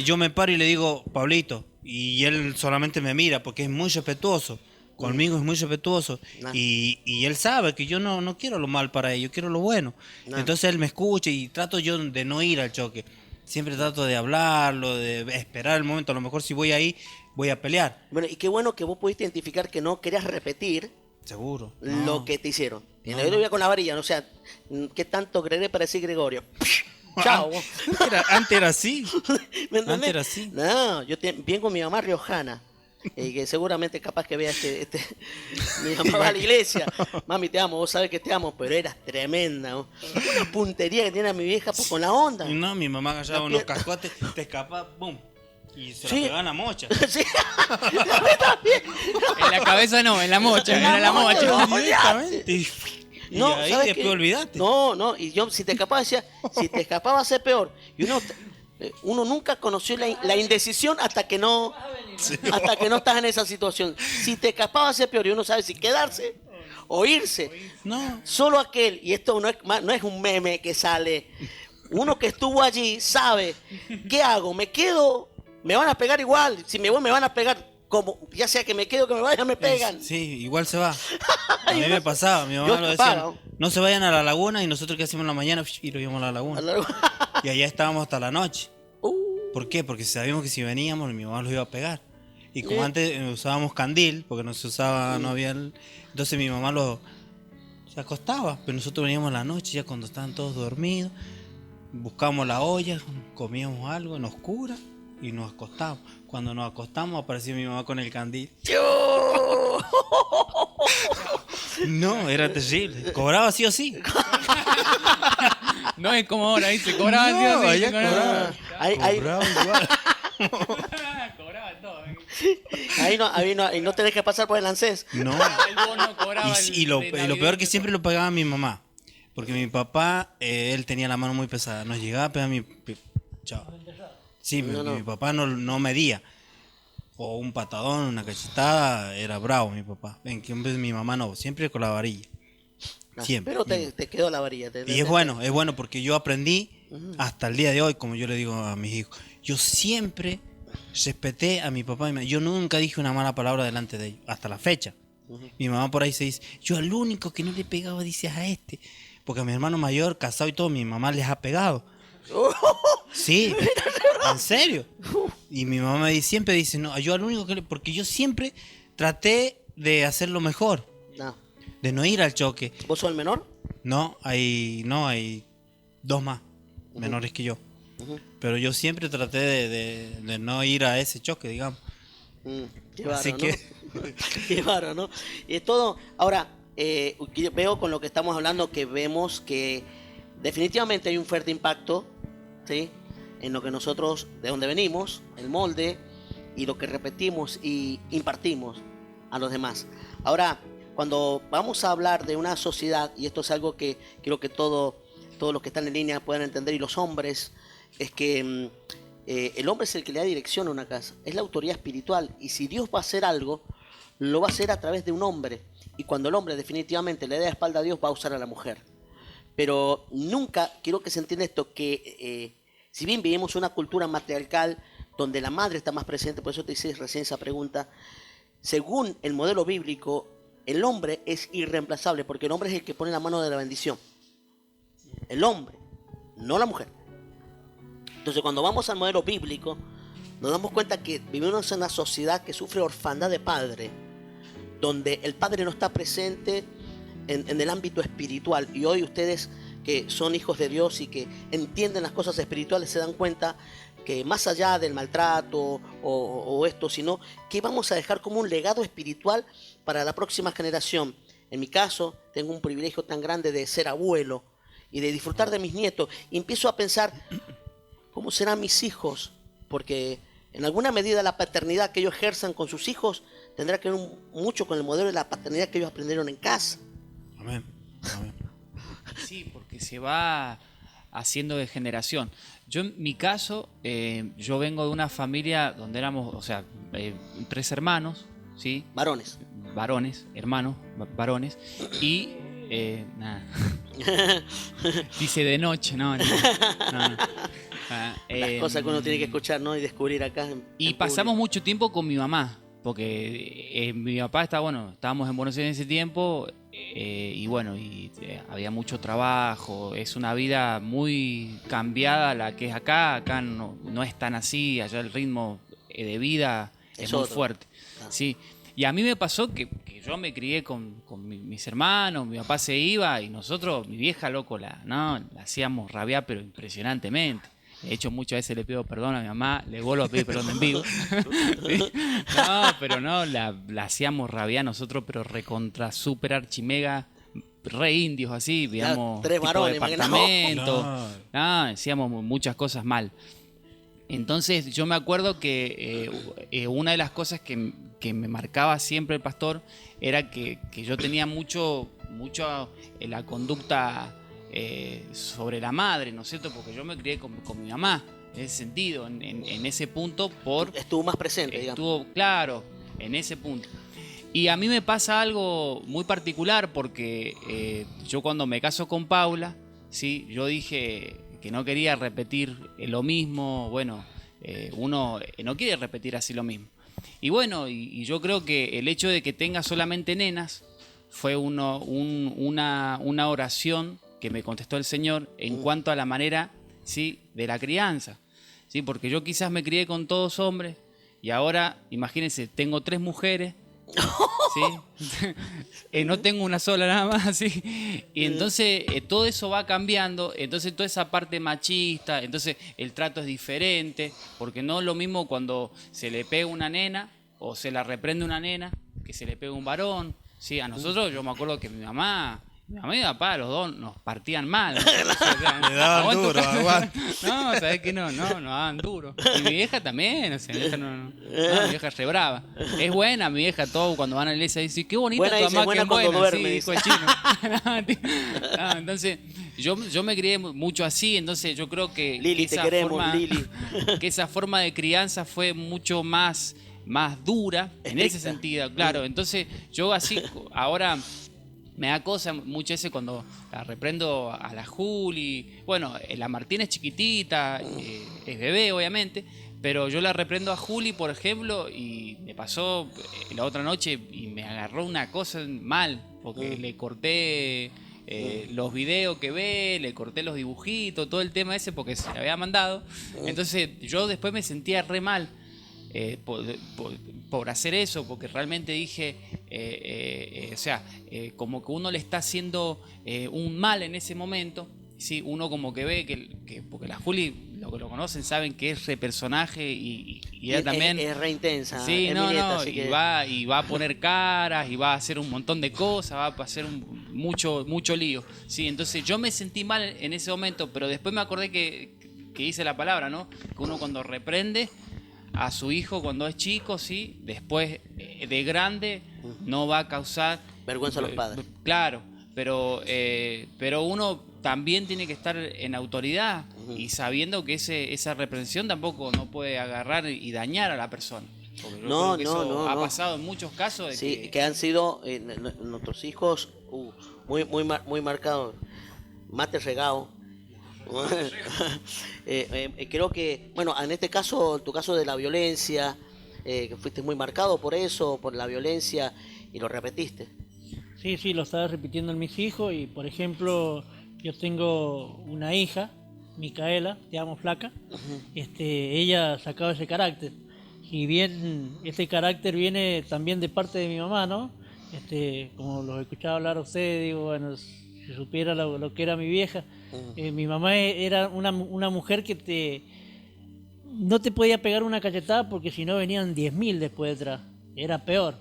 yo me paro y le digo, Pablito, y él solamente me mira porque es muy respetuoso. Conmigo es muy respetuoso Nah. y él sabe que yo no quiero lo mal para él, yo quiero lo bueno. Nah. Entonces él me escucha y trato yo de no ir al choque. Siempre trato de hablarlo, de esperar el momento. A lo mejor si voy ahí, voy a pelear. Bueno, y qué bueno que vos pudiste identificar que no querías repetir Seguro. lo que te hicieron. Y No, yo lo no. veía con la varilla, o sea, ¿qué tanto creeré para decir Gregorio? Chao. vos. Antes era así. ¿Me entendés? Antes era así. No, yo bien con mi mamá riojana. Que seguramente capaz que vea mi mamá va a la iglesia. Mami, te amo, vos sabés que te amo, pero eras tremenda. ¿no? Una puntería que tiene a mi vieja pues, con la onda. No, mi mamá agarraba La unos piel- cascotes, te escapa, boom. Y se Sí. la pegaban a mocha. Sí. A mí también. En la cabeza no, en la mocha, era la mocha. No, Directamente. Y No, ahí ¿sabes después qué? olvidaste. No, y yo, si te escapaba, decía, si te escapaba, a ser peor. Y uno nunca conoció la indecisión hasta que no estás en esa situación. Si te escapaba, a ser peor. Y uno sabe si quedarse o irse. No. Solo aquel, y esto no es un meme que sale, uno que estuvo allí sabe, ¿qué hago? ¿Me quedo? Me van a pegar igual. Si me voy, me van a pegar. Como, ya sea que me quedo o que me vaya, me pegan. Sí, igual se va. A mí me pasaba, mi mamá Yo lo escapaba, decía, ¿no? no se vayan a la laguna y nosotros que hacíamos en la mañana y lo íbamos a la laguna. Y allá estábamos hasta la noche. ¿Por qué? Porque sabíamos que si veníamos mi mamá los iba a pegar. Y como Yeah. antes usábamos candil, porque no se usaba, no había... Entonces mi mamá se acostaba, pero nosotros veníamos en la noche ya cuando estaban todos dormidos, buscábamos la olla, comíamos algo en oscura y nos acostábamos. Cuando nos acostamos aparecía mi mamá con el candil. Yo. No, era terrible. Cobraba sí o sí. No es como ahora, ahí se cobraba No, sí o sí, allá se cobraba. Ahí Cobraba igual. Cobraba todo. ahí no tenés que pasar por el ANSES. No. El bono cobraba Y lo peor que siempre lo pagaba mi mamá. Porque mi papá, él tenía la mano muy pesada. Nos llegaba a pegar chao. Sí, No, porque no. mi papá no medía. O un patadón, una cachetada, era bravo mi papá. En cambio mi mamá no, siempre con la varilla. Siempre. Pero te quedó la varilla. Y es bueno porque yo aprendí hasta el día de hoy, como yo le digo a mis hijos, yo siempre respeté a mi papá y yo nunca dije una mala palabra delante de ellos, hasta la fecha. Mi mamá por ahí se dice, yo al único que no le pegaba dice a este, porque a mi hermano mayor, casado y todo, mi mamá les ha pegado. Sí, en serio. Y mi mamá siempre dice, no, yo al único que porque yo siempre traté de hacerlo mejor, No. de no ir al choque. ¿Vos sos el menor? No, hay dos más menores que yo. Ujú. Pero yo siempre traté de no ir a ese choque, digamos. Qué Así bárbaro, que ¿no? Qué bárbaro, ¿no? Y es todo. Ahora, veo con lo que estamos hablando que vemos que definitivamente hay un fuerte impacto, ¿sí? En lo que nosotros, de donde venimos, el molde, y lo que repetimos y impartimos a los demás. Ahora, cuando vamos a hablar de una sociedad, y esto es algo que quiero que todos los que están en línea puedan entender, y los hombres, es que el hombre es el que le da dirección a una casa, es la autoridad espiritual, y si Dios va a hacer algo, lo va a hacer a través de un hombre, y cuando el hombre definitivamente le dé la espalda a Dios, va a usar a la mujer. Pero nunca, quiero que se entienda esto, que si bien vivimos una cultura matriarcal, donde la madre está más presente. Por eso te hice recién esa pregunta. Según el modelo bíblico, el hombre es irreemplazable, porque el hombre es el que pone la mano de la bendición. El hombre, no la mujer. Entonces, cuando vamos al modelo bíblico, nos damos cuenta que vivimos en una sociedad que sufre orfandad de padre, donde el padre no está presente en el ámbito espiritual. Y hoy ustedes que son hijos de Dios y que entienden las cosas espirituales se dan cuenta que más allá del maltrato o esto, sino que vamos a dejar como un legado espiritual para la próxima generación. En mi caso, tengo un privilegio tan grande de ser abuelo y de disfrutar de mis nietos. Y empiezo a pensar, ¿cómo serán mis hijos? Porque en alguna medida la paternidad que ellos ejerzan con sus hijos tendrá que ver mucho con el modelo de la paternidad que ellos aprendieron en casa. Amén. Amén. Sí, porque se va haciendo de generación. Yo en mi caso, yo vengo de una familia donde éramos, o sea, 3 hermanos, ¿sí? Varones. Varones, hermanos, varones, y nada. Dice de noche, no. Las cosas que uno tiene que escuchar, ¿no? Y descubrir acá. Y pasamos mucho tiempo con mi mamá, porque mi papá estábamos en Buenos Aires en ese tiempo, y bueno, había mucho trabajo, es una vida muy cambiada la que es acá no es tan así, allá el ritmo de vida es muy fuerte, ¿sí? Y a mí me pasó que yo me crié con mis hermanos, mi papá se iba y nosotros, mi vieja loco, la hacíamos rabiar, pero impresionantemente. De hecho, muchas veces le pido perdón a mi mamá, le vuelvo a pedir perdón en vivo. ¿Sí? No, pero no, la hacíamos rabiar nosotros, pero recontra, super archimega, re indios así, digamos, 3 varones, departamento. No, hacíamos muchas cosas mal. Entonces yo me acuerdo que una de las cosas que me marcaba siempre el pastor era que yo tenía mucho la conducta sobre la madre, ¿no es cierto? Porque yo me crié con mi mamá, en ese sentido, en ese punto. Estuvo más presente, digamos. Estuvo, claro, en ese punto. Y a mí me pasa algo muy particular porque yo cuando me caso con Paula, ¿sí? Yo dije que no quería repetir lo mismo. Bueno, uno no quiere repetir así lo mismo. Y bueno, y yo creo que el hecho de que tenga solamente nenas fue una oración que me contestó el Señor en cuanto a la manera, ¿sí?, de la crianza, ¿sí? Porque yo quizás me crié con todos hombres y ahora, imagínense, tengo 3 mujeres, ¿sí? No tengo una sola nada más, ¿sí? Y entonces todo eso va cambiando, entonces toda esa parte machista, entonces el trato es diferente, porque no es lo mismo cuando se le pega una nena o se la reprende una nena que se le pega un varón, ¿sí? A nosotros, yo me acuerdo que mi mamá y mi papá, los dos nos partían mal. Le daban duro, aguante. No, sabés que no daban duro. Y mi vieja también, o sea, mi vieja mi vieja es re brava. Es buena mi vieja, todo cuando van a la iglesia dice, qué bonita buena, tu mamá, buena qué cuando buena, duerme, sí, dijo el chino. Entonces, yo me crié mucho así, entonces yo creo que Lili, te queremos, Lili. Que esa forma de crianza fue mucho más dura, en ese sentido, claro. Entonces, yo así, ahora me da cosa muchas veces cuando la reprendo a la Juli. Bueno, la Martina es chiquitita, es bebé obviamente, pero yo la reprendo a Juli, por ejemplo, y me pasó la otra noche y me agarró una cosa mal, porque le corté los videos que ve, le corté los dibujitos, todo el tema ese, porque se le había mandado. Entonces yo después me sentía re mal. Por hacer eso, porque realmente dije, como que uno le está haciendo un mal en ese momento, ¿sí? Uno como que ve que porque la Juli, lo que lo conocen, saben que es re personaje y ella también es re intensa. Sí, es no, Mileta, no, así y que... va a poner caras y va a hacer un montón de cosas, va a hacer mucho lío. Sí, entonces yo me sentí mal en ese momento, pero después me acordé que dice la palabra, ¿no? Que uno cuando reprende a su hijo cuando es chico, sí, después de grande no va a causar vergüenza a los padres. Claro, pero uno también tiene que estar en autoridad y sabiendo que esa reprensión tampoco no puede agarrar y dañar a la persona. Porque yo creo que eso ha pasado en muchos casos de sí, que han sido nuestros hijos muy marcados. Mate regado. Creo que, bueno, en este caso, tu caso de la violencia, que fuiste muy marcado por eso, por la violencia, y lo repetiste. Sí, sí, lo estaba repitiendo en mis hijos y, por ejemplo, yo tengo una hija, Micaela, te amo flaca, ella sacaba ese carácter. Si bien ese carácter viene también de parte de mi mamá, ¿no? Como lo escuchaba hablar a ustedes, digo, bueno, si supiera lo que era mi vieja, mi mamá era una mujer que no te podía pegar una cachetada porque si no venían 10.000 después detrás, era peor.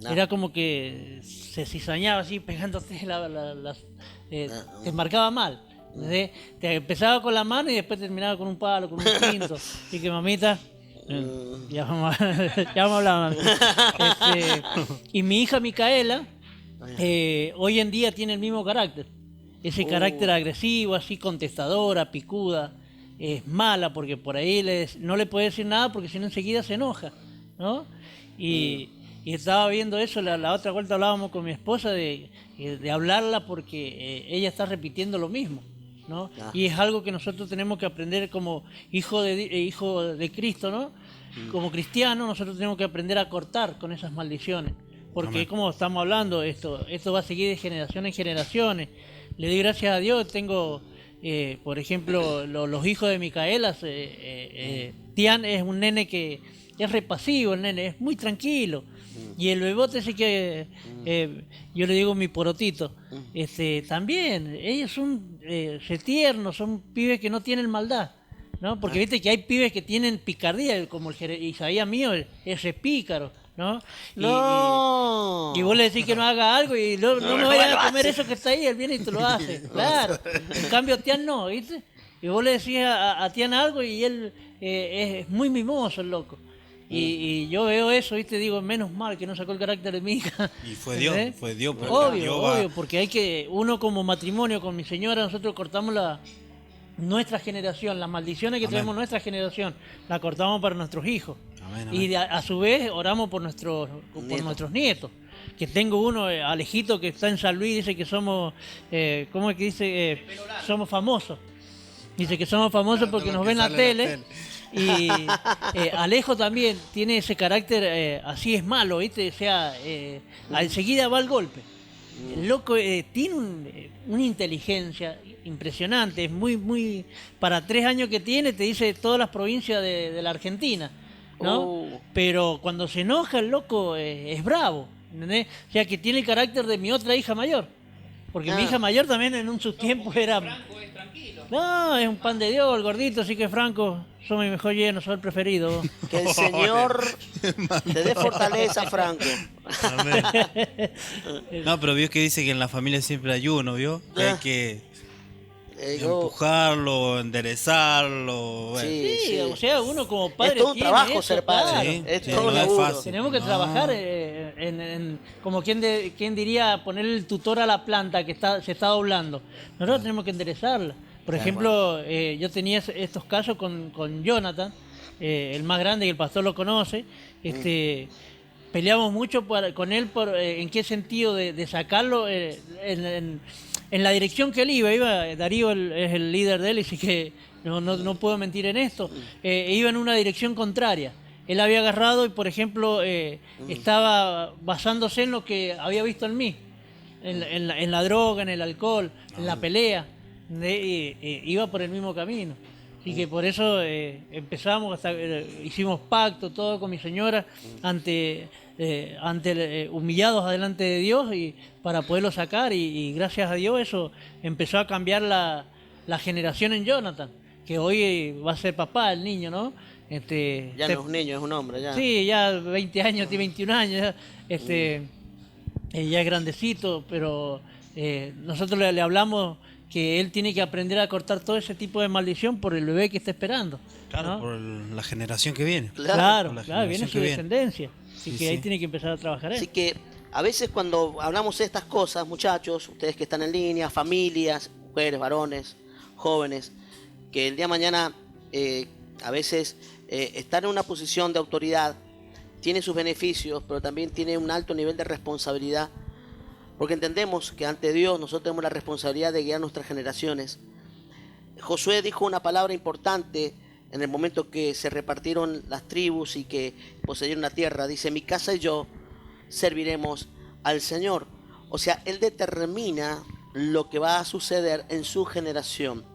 No. Era como que se cizañaba así pegándote te marcaba mal. ¿Entendés? Te empezaba con la mano y después terminaba con un palo, con un quinto. Así que mamita, ya vamos a hablar, mami. Y mi hija Micaela, hoy en día tiene el mismo carácter. Ese carácter agresivo, así contestadora, picuda. Es mala porque por ahí no le puede decir nada porque si no enseguida se enoja, ¿no? Y estaba viendo eso, la otra vuelta hablábamos con mi esposa de hablarla porque ella está repitiendo lo mismo, ¿no? Y es algo que nosotros tenemos que aprender como hijo de Cristo, ¿no? Como cristianos nosotros tenemos que aprender a cortar con esas maldiciones, porque como estamos hablando, esto va a seguir de generación en generaciones. Le doy gracias a Dios, tengo, por ejemplo, los hijos de Micaela, Tian es un nene que es repasivo, el nene, es muy tranquilo. Y el bebote sí que, yo le digo mi porotito, también, ellos son tiernos, son pibes que no tienen maldad, ¿no? Porque viste que hay pibes que tienen picardía, como el Isaías mío, ese pícaro, ¿no? No. Y vos le decís que no haga algo y no me vayas a comer eso que está ahí, él viene y te lo hace, claro. En cambio Tian no, ¿viste? Y vos le decís a Tian algo y él es muy mimoso el loco. Y yo veo eso, ¿viste? Digo, menos mal que no sacó el carácter de mi hija. Y fue Dios, porque Obvio, porque uno como matrimonio con mi señora, nosotros cortamos nuestra generación, las maldiciones que tenemos nuestra generación, la cortamos para nuestros hijos. Amén. Y a su vez oramos por nuestros nietos. Que tengo uno, Alejito, que está en San Luis, dice que somos, ¿cómo es que dice? Somos famosos. Dice que somos famosos porque nos ven en la tele. Y Alejo también tiene ese carácter, así es malo, ¿viste? O sea, enseguida va al golpe. El loco tiene una inteligencia impresionante, es muy... Para 3 años que tiene, te dice todas las provincias de la Argentina, ¿no? Pero cuando se enoja, el loco es bravo, ¿entendés? O sea, que tiene el carácter de mi otra hija mayor. Porque mi hija mayor también en sus tiempos era... Franco es tranquilo. No, es un pan de Dios, el gordito, así que Franco, sos mi mejor lleno, sos el preferido. Que el Señor te dé fortaleza, Franco. Amén. No, pero vio que dice que en la familia siempre hay uno, ¿vio? Que hay que empujarlo, enderezarlo. Bueno. Sí, o sea, uno como padre es todo un tiene trabajo eso, ser padre. Sí, Es sí, todo no un es laburo. fácil. Tenemos que trabajar como quien diría, poner el tutor a la planta que se está doblando. Nosotros tenemos que enderezarla. Por ejemplo, yo tenía estos casos con Jonathan, el más grande, que el pastor lo conoce. Peleamos mucho con él en qué sentido de sacarlo en la dirección que él iba. Darío es el líder de él, así que no puedo mentir en esto. Iba en una dirección contraria. Él había agarrado y, por ejemplo, estaba basándose en lo que había visto en mí, en la droga, en el alcohol, en la pelea. Iba por el mismo camino. Así que por eso empezamos, hicimos pacto, todo con mi señora, humillados delante de Dios y para poderlo sacar. Y gracias a Dios eso empezó a cambiar la generación en Jonathan, que hoy va a ser papá el niño, ¿no? Ya no es un niño, es un hombre, ya. Sí, ya 20 años, tiene 21 años, ya es grandecito, pero nosotros le hablamos que él tiene que aprender a cortar todo ese tipo de maldición por el bebé que está esperando. Claro, ¿no? por la generación que viene. Claro, la viene su generación que viene. descendencia. Así Sí, que ahí sí. tiene que empezar a trabajar él. Así que a veces cuando hablamos de estas cosas, muchachos, ustedes que están en línea, familias, mujeres, varones, jóvenes, que el día de mañana a veces estar en una posición de autoridad tiene sus beneficios, pero también tiene un alto nivel de responsabilidad, porque entendemos que ante Dios nosotros tenemos la responsabilidad de guiar nuestras generaciones. Josué dijo una palabra importante en el momento que se repartieron las tribus y que poseyeron la tierra. Dice, mi casa y yo serviremos al Señor. O sea, Él determina lo que va a suceder en su generación.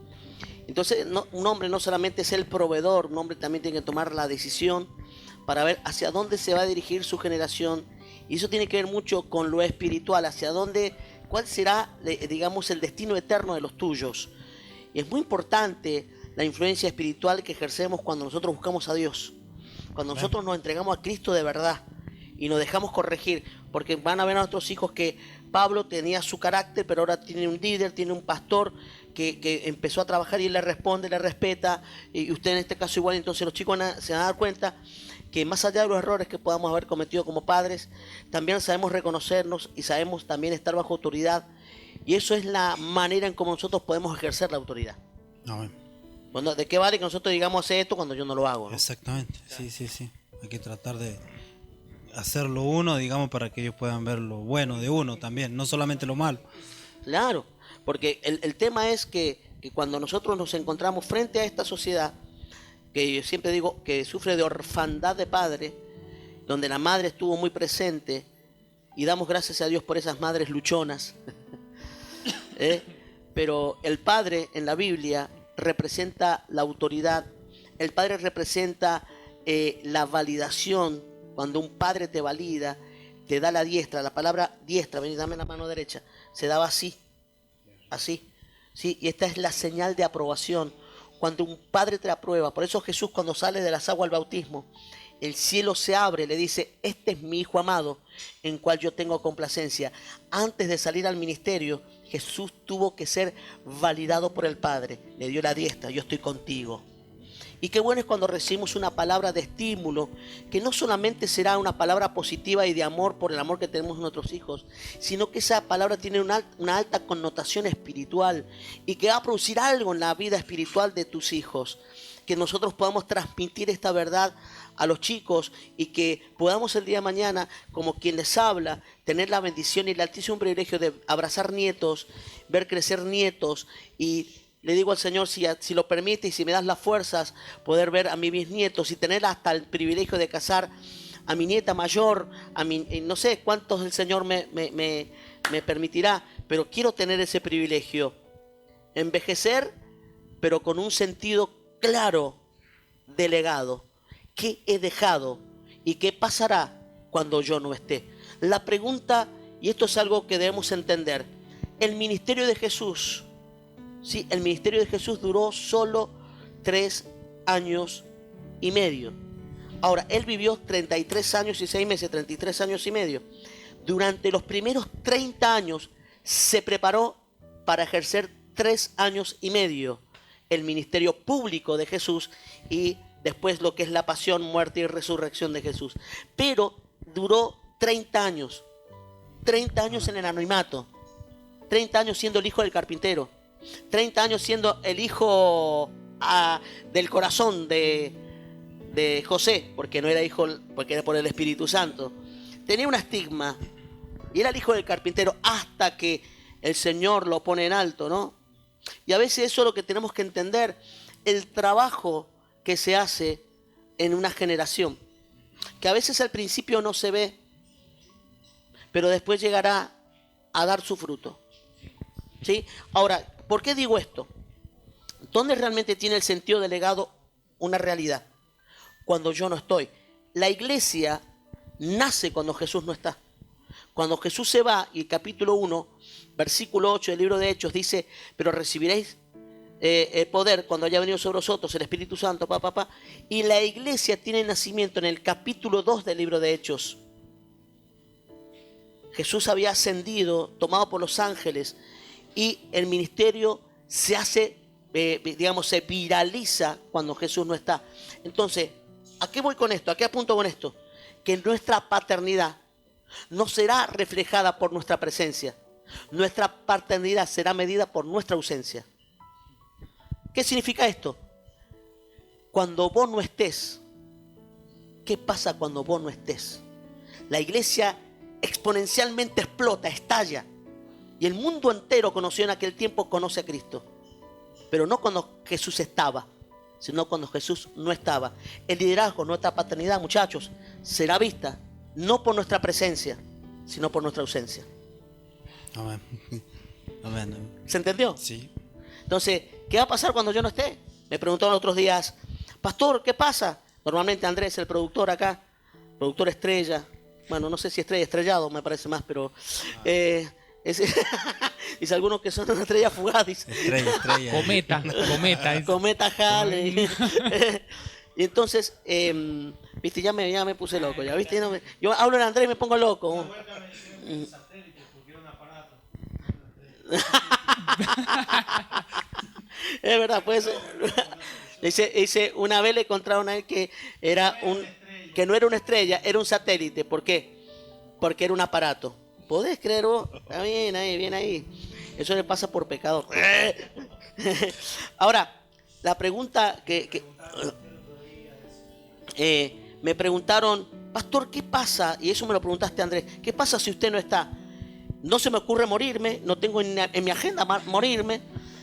Entonces, un hombre no solamente es el proveedor, un hombre también tiene que tomar la decisión para ver hacia dónde se va a dirigir su generación. Y eso tiene que ver mucho con lo espiritual, hacia dónde, cuál será, digamos, el destino eterno de los tuyos. Y es muy importante la influencia espiritual que ejercemos cuando nosotros buscamos a Dios, cuando nosotros nos entregamos a Cristo de verdad y nos dejamos corregir, porque van a ver a nuestros hijos que Pablo tenía su carácter, pero ahora tiene un líder, tiene un pastor que empezó a trabajar y él le responde, le respeta, y usted en este caso igual. Entonces los chicos se van a dar cuenta que más allá de los errores que podamos haber cometido como padres, también sabemos reconocernos y sabemos también estar bajo autoridad, y eso es la manera en cómo nosotros podemos ejercer la autoridad. Amén. Bueno, ¿de qué vale que nosotros digamos hacer esto cuando yo no lo hago, ¿no? Exactamente, sí. Hay que tratar de hacerlo uno, digamos, para que ellos puedan ver lo bueno de uno también, no solamente lo malo. Claro, porque el tema es que cuando nosotros nos encontramos frente a esta sociedad, que yo siempre digo que sufre de orfandad de padre, donde la madre estuvo muy presente, y damos gracias a Dios por esas madres luchonas, pero el padre en la Biblia representa la autoridad, el padre representa la validación. Cuando un padre te valida, te da la diestra, la palabra diestra, ven y dame la mano derecha, se daba así, ¿sí? Y esta es la señal de aprobación. Cuando un padre te aprueba, por eso Jesús cuando sale de las aguas al bautismo, el cielo se abre, le dice, este es mi Hijo amado, en cual yo tengo complacencia. Antes de salir al ministerio, Jesús tuvo que ser validado por el Padre, le dio la diestra, yo estoy contigo. Y qué bueno es cuando recibimos una palabra de estímulo, que no solamente será una palabra positiva y de amor por el amor que tenemos en nuestros hijos, sino que esa palabra tiene una alta connotación espiritual y que va a producir algo en la vida espiritual de tus hijos. Que nosotros podamos transmitir esta verdad a los chicos y que podamos el día de mañana, como quien les habla, tener la bendición y el altísimo privilegio de abrazar nietos, ver crecer nietos, y le digo al Señor, si lo permite y si me das las fuerzas, poder ver a mis bisnietos y tener hasta el privilegio de casar a mi nieta mayor, no sé cuántos el Señor me permitirá, pero quiero tener ese privilegio. Envejecer, pero con un sentido claro de legado. ¿Qué he dejado y qué pasará cuando yo no esté? La pregunta, y esto es algo que debemos entender, el ministerio de Jesús, sí, el ministerio de Jesús duró solo 3 años y medio. Ahora, él vivió 33 años y 6 meses, 33 años y medio. Durante los primeros 30 años se preparó para ejercer 3 años y medio el ministerio público de Jesús y después lo que es la pasión, muerte y resurrección de Jesús. Pero duró 30 años en el anonimato, 30 años siendo el hijo del carpintero, 30 años siendo el hijo del corazón de José, porque no era hijo, porque era por el Espíritu Santo. Tenía un estigma y era el hijo del carpintero hasta que el Señor lo pone en alto, ¿no? Y a veces eso es lo que tenemos que entender, el trabajo que se hace en una generación, que a veces al principio no se ve, pero después llegará a dar su fruto, ¿sí? Ahora, ¿por qué digo esto? ¿Dónde realmente tiene el sentido de legado una realidad? Cuando yo no estoy. La iglesia nace cuando Jesús no está. Cuando Jesús se va, y el capítulo 1, versículo 8 del libro de Hechos dice, pero recibiréis poder cuando haya venido sobre vosotros el Espíritu Santo, y la iglesia tiene nacimiento en el capítulo 2 del libro de Hechos. Jesús había ascendido, tomado por los ángeles, y el ministerio se hace, se viraliza cuando Jesús no está. Entonces, ¿a qué voy con esto? ¿A qué apunto con esto? Que nuestra paternidad no será reflejada por nuestra presencia. Nuestra paternidad será medida por nuestra ausencia. ¿Qué significa esto? Cuando vos no estés, ¿qué pasa cuando vos no estés? La iglesia exponencialmente explota, estalla. Y el mundo entero conoció en aquel tiempo, conoce a Cristo. pero no cuando Jesús estaba, sino cuando Jesús no estaba. El liderazgo, nuestra paternidad, muchachos, será vista no por nuestra presencia, sino por nuestra ausencia. Amén. Amén. ¿Se entendió? Sí. Entonces, ¿qué va a pasar cuando yo no esté? Me preguntaron los otros días, pastor, ¿qué pasa? Normalmente Andrés, el productor acá, productor estrella, bueno, no sé si estrella, estrellado me parece más, pero dice algunos que son una estrella fugaz, dice. Estrella. Cometa. Cometa Halley. Y entonces, viste, ya me puse loco, ya, viste, yo hablo en Andrés y me pongo loco. Es verdad, pues dice, una vez le encontraron a él que que no era una estrella, era un satélite. ¿Por qué? Porque era un aparato. ¿Podés creer vos? Está bien ahí, bien ahí. Eso le pasa por pecado. Ahora, la pregunta que me preguntaron, pastor, ¿qué pasa? Y eso me lo preguntaste, Andrés. ¿Qué pasa si usted no está? No se me ocurre morirme, no tengo en mi agenda morirme,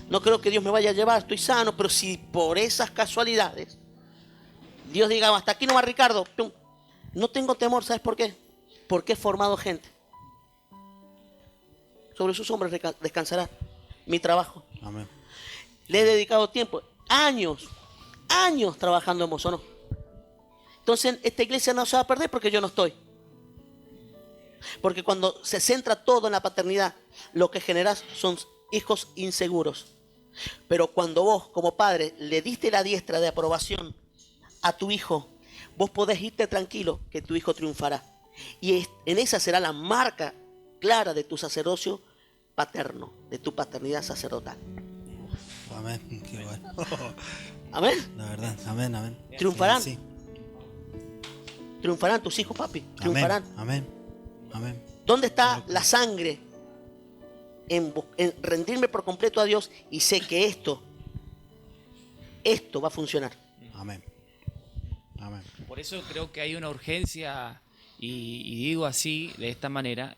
no creo que Dios me vaya a llevar, estoy sano, pero si por esas casualidades Dios diga, hasta aquí no va Ricardo, ¡pum! No tengo temor, ¿sabes por qué? Porque he formado gente. Sobre sus hombros descansará mi trabajo. Amén. Le he dedicado tiempo, años trabajando en Mozono. Entonces esta iglesia no se va a perder porque yo no estoy. Porque cuando se centra todo en la paternidad, lo que generas son hijos inseguros. Pero cuando vos, como padre, le diste la diestra de aprobación a tu hijo, vos podés irte tranquilo que tu hijo triunfará. Y en esa será la marca clara de tu sacerdocio paterno, de tu paternidad sacerdotal. Amén. Qué bueno. Amén. La verdad. Amén. Triunfarán. Sí. Triunfarán tus hijos, papi. Triunfarán. Amén. ¿Dónde está la sangre? En rendirme por completo a Dios y sé que esto va a funcionar. Amén. Por eso creo que hay una urgencia, y digo así, de esta manera,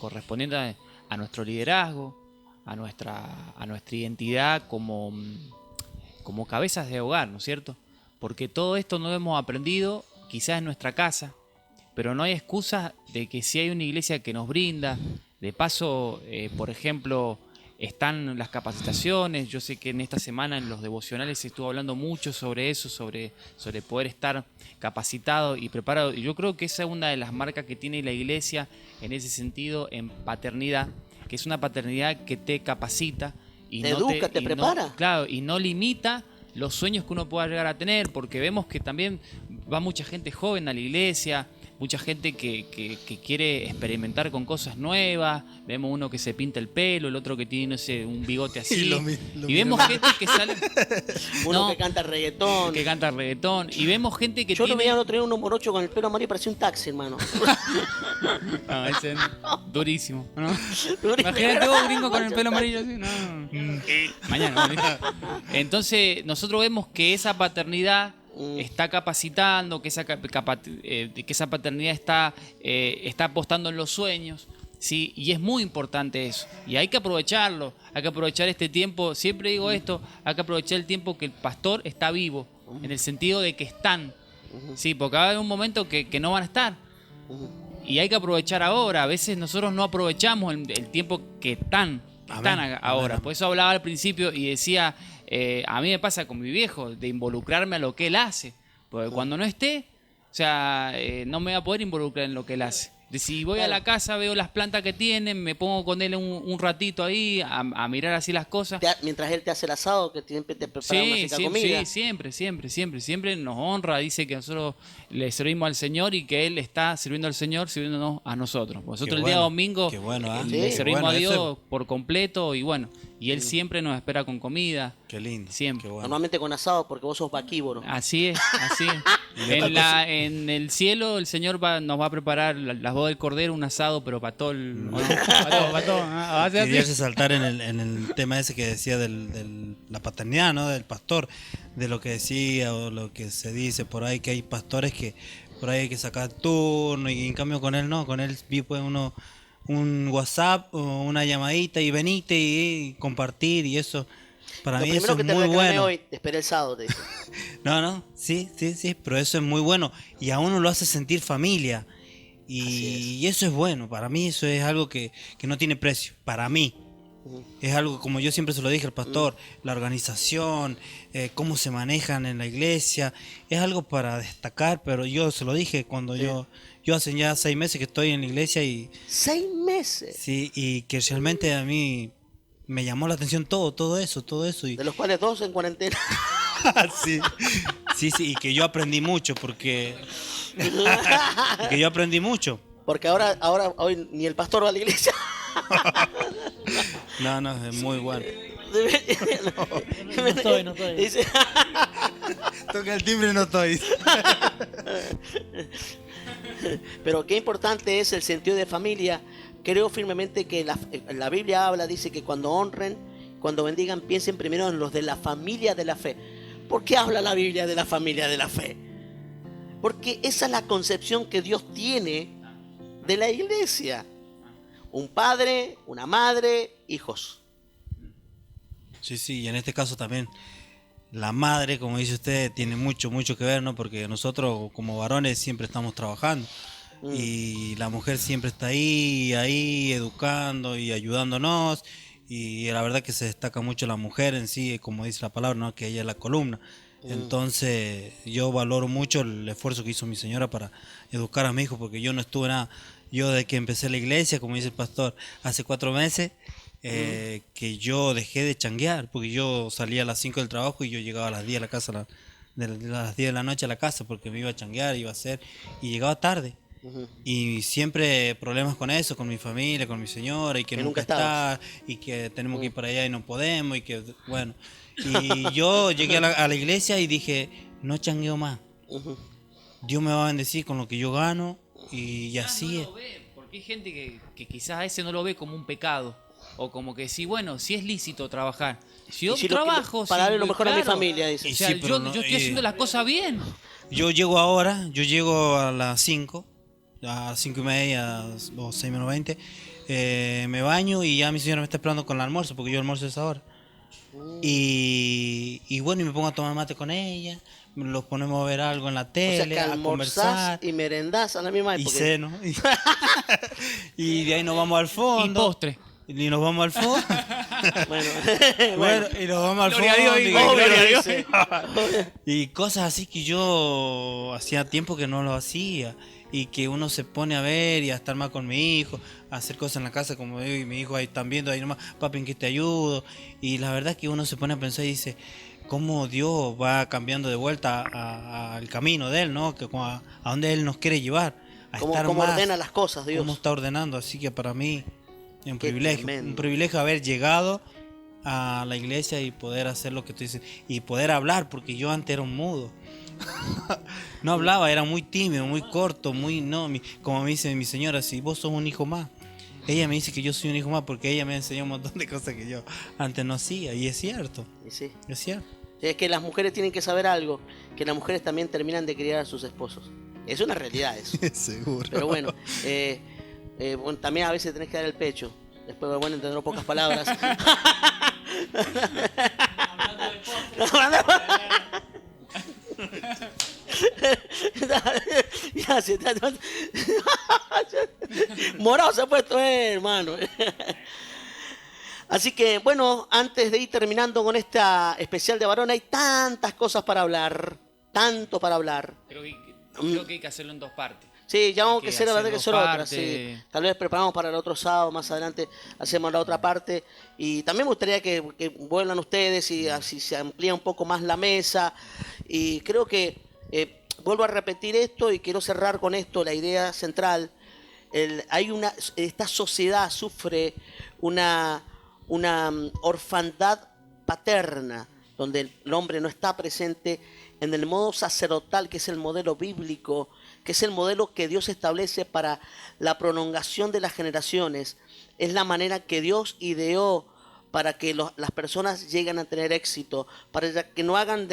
correspondiente a nuestro liderazgo, a nuestra identidad como cabezas de hogar, ¿no es cierto? Porque todo esto no lo hemos aprendido quizás en nuestra casa, pero no hay excusa de que si hay una iglesia que nos brinda, de paso, por ejemplo, están las capacitaciones. Yo sé que en esta semana en los devocionales se estuvo hablando mucho sobre eso, sobre poder estar capacitado y preparado. Y yo creo que esa es una de las marcas que tiene la iglesia en ese sentido, en paternidad, que es una paternidad que te capacita y te educa, te prepara. Claro, y no limita los sueños que uno pueda llegar a tener, porque vemos que también va mucha gente joven a la iglesia, mucha gente que quiere experimentar con cosas nuevas. Vemos uno que se pinta el pelo, el otro que tiene, no sé, un bigote así. Y vemos gente que sale... Uno que canta reggaetón. Y vemos gente que Yo tiene... lo veía el otro día uno morocho con el pelo amarillo, parecía un taxi, hermano. No, ese es durísimo, ¿no? Imagínate vos, gringo, con el pelo amarillo así. No. Mañana. Entonces, nosotros vemos que esa paternidad está capacitando, que esa paternidad está apostando en los sueños, ¿sí? Y es muy importante eso. Y hay que aprovecharlo, hay que aprovechar este tiempo. Siempre digo esto, hay que aprovechar el tiempo que el pastor está vivo, en el sentido de que están, ¿sí? Porque va a haber un momento que no van a estar. Y hay que aprovechar ahora. A veces nosotros no aprovechamos el tiempo que están ahora. Por eso hablaba al principio y decía, a mí me pasa con mi viejo, de involucrarme a lo que él hace. Porque cuando no esté, no me voy a poder involucrar en lo que él hace. Si voy a la casa, veo las plantas que tienen, me pongo con él un ratito ahí a mirar así las cosas. Mientras él te hace el asado, que siempre te prepara una rica comida. Sí, siempre nos honra, dice que nosotros le servimos al Señor y que Él está sirviendo al Señor, sirviéndonos a nosotros. Nosotros el día domingo le servimos a Dios por completo y bueno, y Él siempre nos espera con comida. Qué lindo. Siempre. Qué bueno. Normalmente con asado, porque vos sos vaquívoro. Así es. En el cielo el Señor nos va a preparar las bodas del Cordero, un asado, pero para todo el... para todo. Quería resaltar en el tema ese que decía de la paternidad, ¿no? Del pastor, de lo que decía o lo que se dice por ahí, que hay pastores que por ahí hay que sacar turno y en cambio con él no, con él puede uno un WhatsApp o una llamadita y venite y compartir y eso. Para Lo mí primero eso que es te muy reclamé bueno. hoy, te esperé el sábado, te dije. No, sí, pero eso es muy bueno y a uno lo hace sentir familia Así y eso es bueno, para mí eso es algo que no tiene precio, para mí. Ujú. Es algo, como yo siempre se lo dije al pastor, la organización, cómo se manejan en la iglesia, es algo para destacar, pero yo se lo dije cuando Sí. yo hace ya 6 meses que estoy en la iglesia y 6 meses, sí, y que realmente a mí me llamó la atención todo eso y de los cuales 2 en cuarentena. sí, y que yo aprendí mucho porque y que yo aprendí mucho. Porque hoy ni el pastor va a la iglesia. No, es muy bueno. No estoy, no estoy. Dice, Toca el timbre y no estoy. pero qué importante es el sentido de familia. Creo firmemente que la Biblia habla, dice que cuando honren, cuando bendigan, piensen primero en los de la familia de la fe. ¿Por qué habla la Biblia de la familia de la fe? Porque esa es la concepción que Dios tiene de la iglesia. Un padre, una madre, hijos. Sí, y en este caso también la madre, como dice usted, tiene mucho que ver, ¿no? Porque nosotros como varones siempre estamos trabajando y la mujer siempre está ahí educando y ayudándonos y la verdad que se destaca mucho la mujer en sí, como dice la palabra, ¿no? Que ella es la columna. Entonces yo valoro mucho el esfuerzo que hizo mi señora para educar a mi hijo, porque yo no estuve nada. Yo desde que empecé la iglesia, como dice el pastor, hace 4 meses, que yo dejé de changuear, porque yo salía a las 5 del trabajo y yo llegaba a las 10 a la casa, de las 10 de la noche a la casa, porque me iba a changuear, iba a hacer, y llegaba tarde. Y siempre problemas con eso, con mi familia, con mi señora, y que nunca está, y que tenemos que ir para allá y no podemos, y que, bueno. Y yo llegué a la iglesia y dije, no changueo más. Dios me va a bendecir con lo que yo gano, y así es. Porque hay gente que quizás a ese no lo ve como un pecado. O como que sí, bueno, si es lícito trabajar. Si yo Y si trabajo... para darle lo mejor a mi claro. familia, dice. O sea, Sí, pero yo estoy haciendo las cosas bien. Yo llego a las 5, a 5:30 o 6 menos 20, me baño y ya mi señora me está esperando con el almuerzo, porque yo almuerzo a esa hora. Y bueno, y me pongo a tomar mate con ella, nos ponemos a ver algo en la O sea tele, que a almorzás conversar. y merendás a la misma Y época. ceno. Y de ahí nos vamos al Y fondo. postre. Y nos vamos al fondo. Bueno, Bueno, y nos vamos al Gloria a fondo. Dios, y- obvio, gloria a Dios. dice. Y cosas así que yo hacía tiempo que no lo hacía. Y que uno se pone a ver y a estar más con mi hijo, a hacer cosas en la casa como yo y mi hijo ahí están viendo ahí nomás, papi, ¿en qué te ayudo? Y la verdad es que uno se pone a pensar y dice, cómo Dios va cambiando de vuelta al camino de Él, ¿no? Que a donde Él nos quiere llevar, a estar ¿Cómo más, ordena las cosas, Dios? cómo está ordenando. Así que para mí es Qué un tremendo. privilegio haber llegado a la iglesia y poder hacer lo que tú dices, y poder hablar, porque yo antes era un mudo. No hablaba, era muy tímido, muy corto, como me dice mi señora, si vos sos un hijo más. Ella me dice que yo soy un hijo más porque ella me enseñó un montón de cosas que yo antes no hacía, y es cierto, Y sí. es cierto. Es que las mujeres tienen que saber algo, que las mujeres también terminan de criar a sus esposos. Es una realidad eso. Seguro. Pero bueno, bueno, también a veces tenés que dar el pecho. Después, bueno, entender pocas palabras. Ya, morado se ha puesto, hermano. Así que, bueno, antes de ir terminando con esta especial de varón, hay tantas cosas para hablar, tanto para hablar. Creo que hay que hacerlo en 2 partes. Sí, ya vamos Hay que que hacer la verdad hacer que dos son otras. partes. Sí. Tal vez preparamos para el otro sábado, más adelante hacemos la otra parte. Y también me gustaría que vuelvan ustedes y así se amplía un poco más la mesa. Y creo que vuelvo a repetir esto y quiero cerrar con esto, la idea central. Esta sociedad sufre una orfandad paterna, donde el hombre no está presente en el modo sacerdotal, que es el modelo bíblico, que es el modelo que Dios establece para la prolongación de las generaciones. Es la manera que Dios ideó para que las personas lleguen a tener éxito, para que no hayan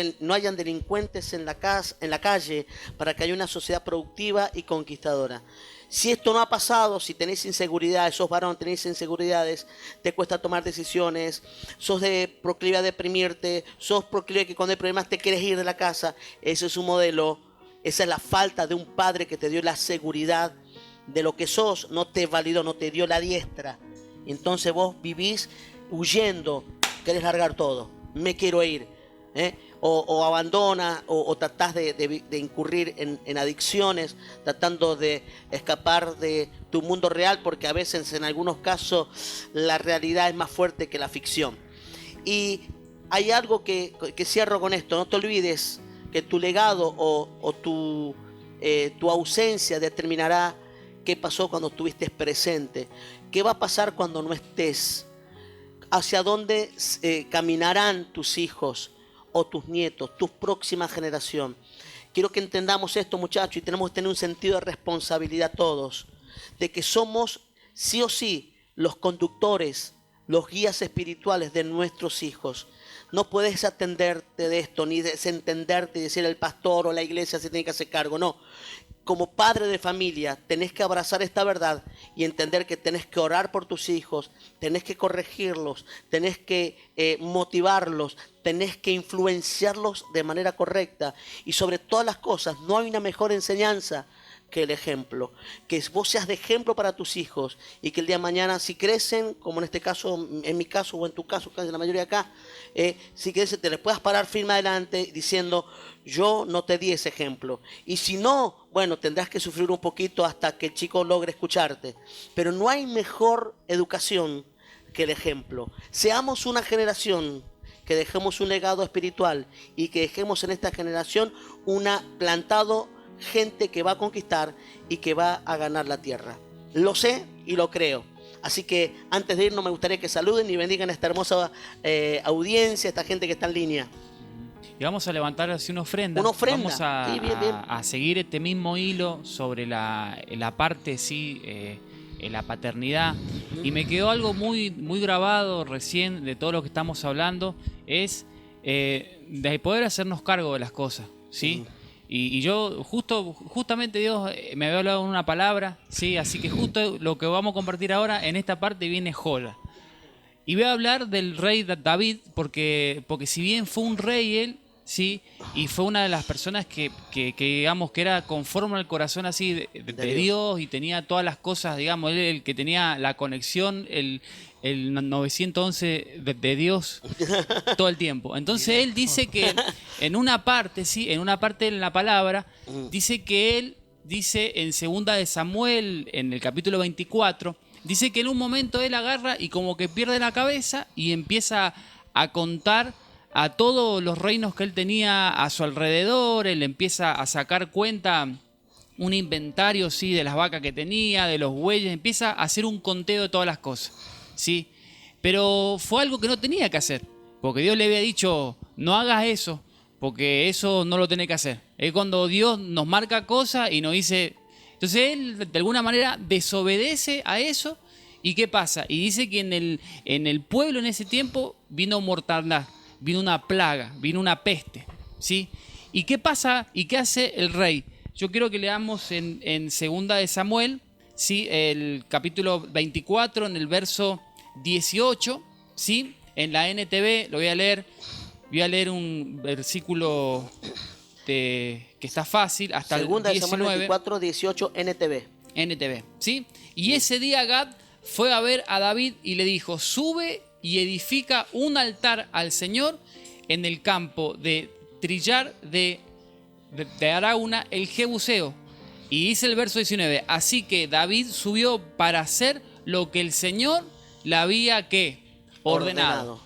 delincuentes en la calle, para que haya una sociedad productiva y conquistadora. Si esto no ha pasado, si tenéis inseguridades, sos varón, tenéis inseguridades, te cuesta tomar decisiones, sos proclive a deprimirte, sos proclive a que cuando hay problemas te quieres ir de la casa, ese es un modelo, esa es la falta de un padre que te dio la seguridad de lo que sos, no te validó, no te dio la diestra. Y entonces vos vivís huyendo, querés largar todo, me quiero ir, o abandona o tratás de incurrir en adicciones, tratando de escapar de tu mundo real, porque a veces en algunos casos la realidad es más fuerte que la ficción. Y hay algo que cierro con esto, no te olvides que tu legado o tu ausencia determinará qué pasó cuando estuviste presente, qué va a pasar cuando no estés, hacia dónde caminarán tus hijos o tus nietos, tu próxima generación. Quiero que entendamos esto, muchachos, y tenemos que tener un sentido de responsabilidad todos, de que somos sí o sí los conductores, los guías espirituales de nuestros hijos. No puedes atenderte de esto, ni desentenderte y decir el pastor o la iglesia se tiene que hacer cargo, no. Como padre de familia tenés que abrazar esta verdad y entender que tenés que orar por tus hijos, tenés que corregirlos, tenés que motivarlos, tenés que influenciarlos de manera correcta. Y sobre todas las cosas, no hay una mejor enseñanza que el ejemplo. Que vos seas de ejemplo para tus hijos y que el día de mañana, si crecen, como en este caso, en mi caso o en tu caso, casi la mayoría acá, si crecen, te les puedas parar firme adelante diciendo: yo no te di ese ejemplo. Y si no, bueno, tendrás que sufrir un poquito hasta que el chico logre escucharte. Pero no hay mejor educación que el ejemplo. Seamos una generación que dejemos un legado espiritual y que dejemos en esta generación plantado gente que va a conquistar y que va a ganar la tierra. Lo sé y lo creo. Así que antes de irnos me gustaría que saluden y bendigan a esta hermosa audiencia, a esta gente que está en línea. Y vamos a levantar así una ofrenda. Una ofrenda. Vamos a, Sí, bien. a seguir este mismo hilo sobre la parte, sí, la paternidad. Y me quedó algo muy, muy grabado recién de todo lo que estamos hablando, es de poder hacernos cargo de las cosas, ¿sí? Y yo, justamente Dios me había hablado en una palabra, ¿sí? Así que justo lo que vamos a compartir ahora, en esta parte viene joya. Y voy a hablar del rey David, porque si bien fue un rey él, ¿sí? Y fue una de las personas que digamos, que era conforme al corazón así de Dios, y tenía todas las cosas, digamos, él el que tenía la conexión, el 911 de Dios todo el tiempo. Entonces él dice que en una parte, ¿sí? En una parte de la palabra, dice que él, dice en 2 de Samuel, en el capítulo 24, dice que en un momento él agarra y como que pierde la cabeza y empieza a contar a todos los reinos que él tenía a su alrededor. Él empieza a sacar cuenta, un inventario, ¿sí? De las vacas que tenía, de los bueyes, empieza a hacer un conteo de todas las cosas, ¿sí? Pero fue algo que no tenía que hacer, porque Dios le había dicho: no hagas eso, porque eso no lo tenés que hacer. Es cuando Dios nos marca cosas y nos dice... Entonces él de alguna manera desobedece a eso. ¿Y qué pasa? Y dice que en el pueblo en ese tiempo vino mortandad, vino una plaga, vino una peste, ¿sí? ¿Y qué pasa? ¿Y qué hace el rey? Yo quiero que leamos en 2 de Samuel, ¿sí? El capítulo 24, en el verso 18, ¿sí? En la NTV lo voy a leer. Voy a leer un versículo que está fácil, hasta el 19. 2 de Samuel 24, 18, NTV, ¿sí? Y ese día Gad fue a ver a David y le dijo: sube y edifica un altar al Señor en el campo de Trillar de Arauna el Jebuseo. Y dice el verso 19: así que David subió para hacer lo que el Señor le había ordenado.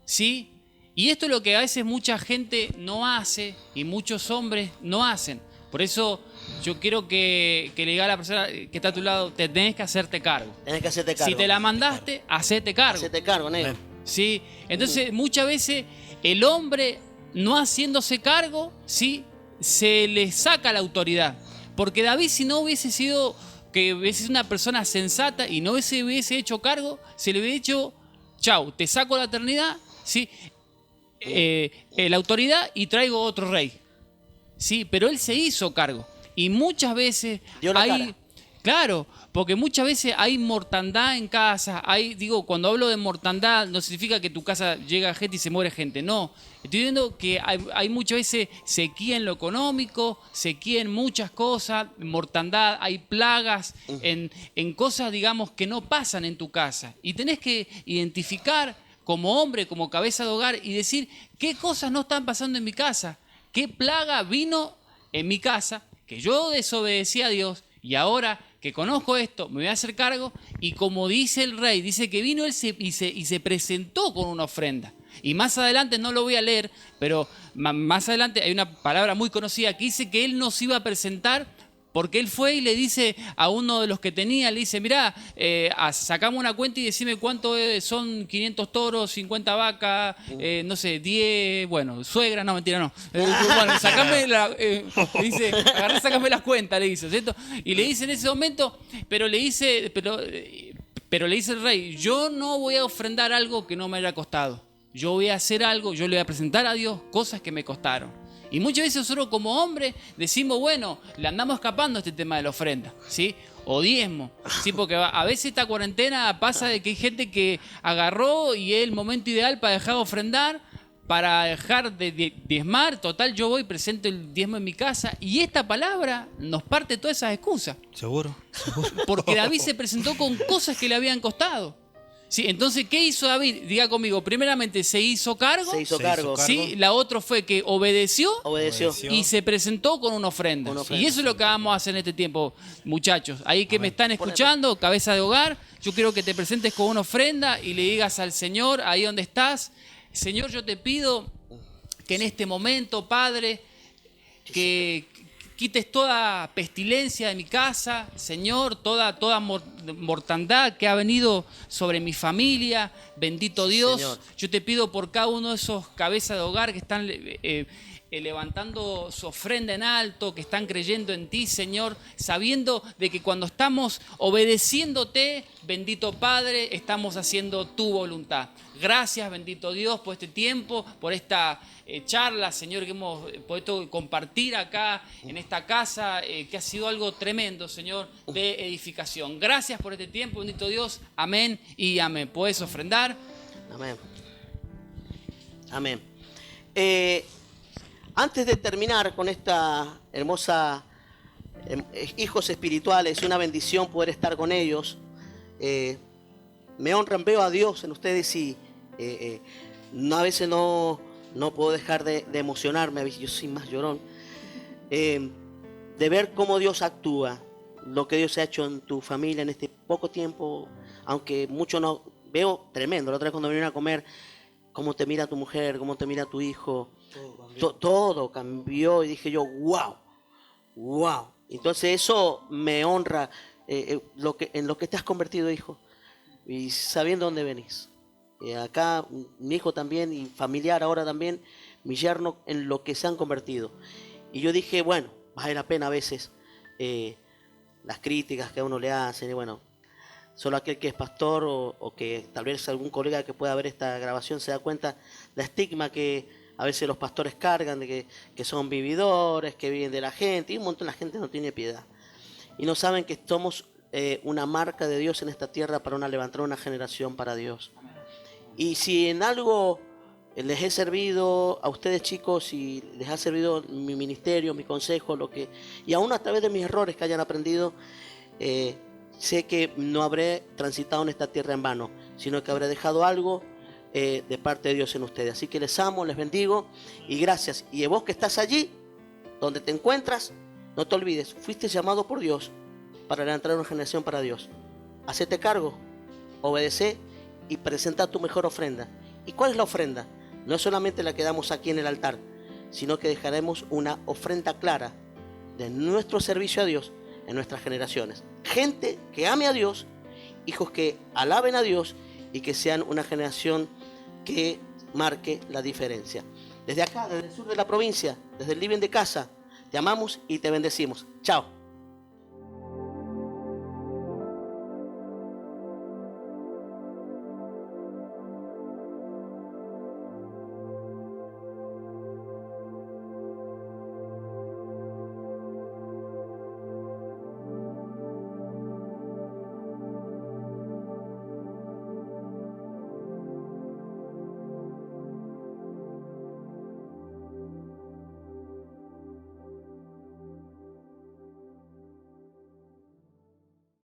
¿Sí? Y esto es lo que a veces mucha gente no hace y muchos hombres no hacen. Por eso yo quiero que le diga a la persona que está a tu lado: te tenés que hacerte cargo. Tenés que hacerte cargo. Si te la mandaste, hacete cargo. Hacete cargo, negro. ¿Sí? Entonces muchas veces el hombre, no haciéndose cargo, ¿sí? Se le saca la autoridad. Porque David, si no hubiese sido, que hubiese sido una persona sensata y no hubiese hecho cargo, se le hubiera hecho chau, te saco la eternidad, ¿sí? La autoridad y traigo otro rey. Sí, pero él se hizo cargo. Y muchas veces Dio la cara. Claro, porque muchas veces hay mortandad en casa. Cuando hablo de mortandad, no significa que tu casa llega gente y se muere gente. No, estoy viendo que hay muchas veces sequía en lo económico, sequía en muchas cosas, mortandad, hay plagas en cosas, digamos, que no pasan en tu casa. Y tenés que identificar como hombre, como cabeza de hogar y decir qué cosas no están pasando en mi casa, qué plaga vino en mi casa, que yo desobedecí a Dios y ahora que conozco esto, me voy a hacer cargo. Y como dice el rey, dice que vino él y se presentó con una ofrenda. Y más adelante, no lo voy a leer, pero más adelante hay una palabra muy conocida que dice que él nos iba a presentar porque él fue y le dice a uno de los que tenía, le dice, mirá, sacame una cuenta y decime cuánto son 500 toros, 50 vacas, no sé, 10, bueno, suegra, no, mentira, no. Bueno, sacame le dice, agarrá, sacame las cuentas, le dice, ¿cierto? Y le dice en ese momento, pero le dice el rey, yo no voy a ofrendar algo que no me haya costado. Yo voy a hacer algo, yo le voy a presentar a Dios cosas que me costaron. Y muchas veces nosotros como hombres decimos, bueno, le andamos escapando a este tema de la ofrenda, ¿sí? O diezmo, ¿sí? Porque a veces esta cuarentena pasa de que hay gente que agarró y es el momento ideal para dejar de ofrendar, para dejar de diezmar. Total, yo voy y presento el diezmo en mi casa. Y esta palabra nos parte todas esas excusas. Seguro. Porque David se presentó con cosas que le habían costado. Sí, entonces, ¿qué hizo David? Diga conmigo, primeramente se hizo cargo. Se hizo cargo. Sí, la otra fue que obedeció Obedeció. y se presentó con una ofrenda. Y eso es lo que vamos a hacer en este tiempo, muchachos. Ahí que me están escuchando, cabeza de hogar, yo quiero que te presentes con una ofrenda y le digas al Señor, ahí donde estás, Señor, yo te pido que en este momento, Padre, que quites toda pestilencia de mi casa, Señor, toda mortandad que ha venido sobre mi familia. Bendito Dios, Señor. yo te pido por cada uno de esos cabezas de hogar que están levantando su ofrenda en alto, que están creyendo en ti, Señor, sabiendo de que cuando estamos obedeciéndote, bendito Padre, estamos haciendo tu voluntad. Gracias, bendito Dios, por este tiempo, por esta charla, Señor, que hemos podido compartir acá en esta casa, que ha sido algo tremendo, Señor, de edificación. Gracias por este tiempo, bendito Dios. Amén y amén. ¿Puedes ofrendar? Amén. Amén. Antes de terminar con esta hermosa hijos espirituales, es una bendición poder estar con ellos. Me honran, veo a Dios en ustedes y a veces no puedo dejar de emocionarme. Yo soy más llorón. De ver cómo Dios actúa, lo que Dios ha hecho en tu familia en este poco tiempo, aunque mucho no veo tremendo. La otra vez cuando vinieron a comer, cómo te mira tu mujer, cómo te mira tu hijo, todo cambió y dije yo, wow. Entonces eso me honra, en lo que te has convertido, hijo, y sabiendo dónde venís. Acá mi hijo también y familiar ahora también, mi yerno, en lo que se han convertido. Y yo dije, bueno, vale la pena a veces las críticas que a uno le hacen, y bueno, solo aquel que es pastor o que tal vez algún colega que pueda ver esta grabación se da cuenta la estigma que a veces los pastores cargan de que son vividores, que viven de la gente, y un montón de la gente no tiene piedad. Y no saben que somos una marca de Dios en esta tierra para levantar una generación para Dios. Y si en algo les he servido a ustedes, chicos, y les ha servido mi ministerio, mi consejo, y aún a través de mis errores que hayan aprendido, sé que no habré transitado en esta tierra en vano, sino que habré dejado algo de parte de Dios en ustedes. Así que les amo, les bendigo y gracias. Y vos que estás allí, donde te encuentras, no te olvides, fuiste llamado por Dios para levantar una generación para Dios. Hacete cargo, obedece y presenta tu mejor ofrenda. ¿Y cuál es la ofrenda? No es solamente la que damos aquí en el altar, sino que dejaremos una ofrenda clara de nuestro servicio a Dios en nuestras generaciones. Gente que ame a Dios, hijos que alaben a Dios y que sean una generación que marque la diferencia. Desde acá, desde el sur de la provincia, desde el living de casa, te amamos y te bendecimos. Chao.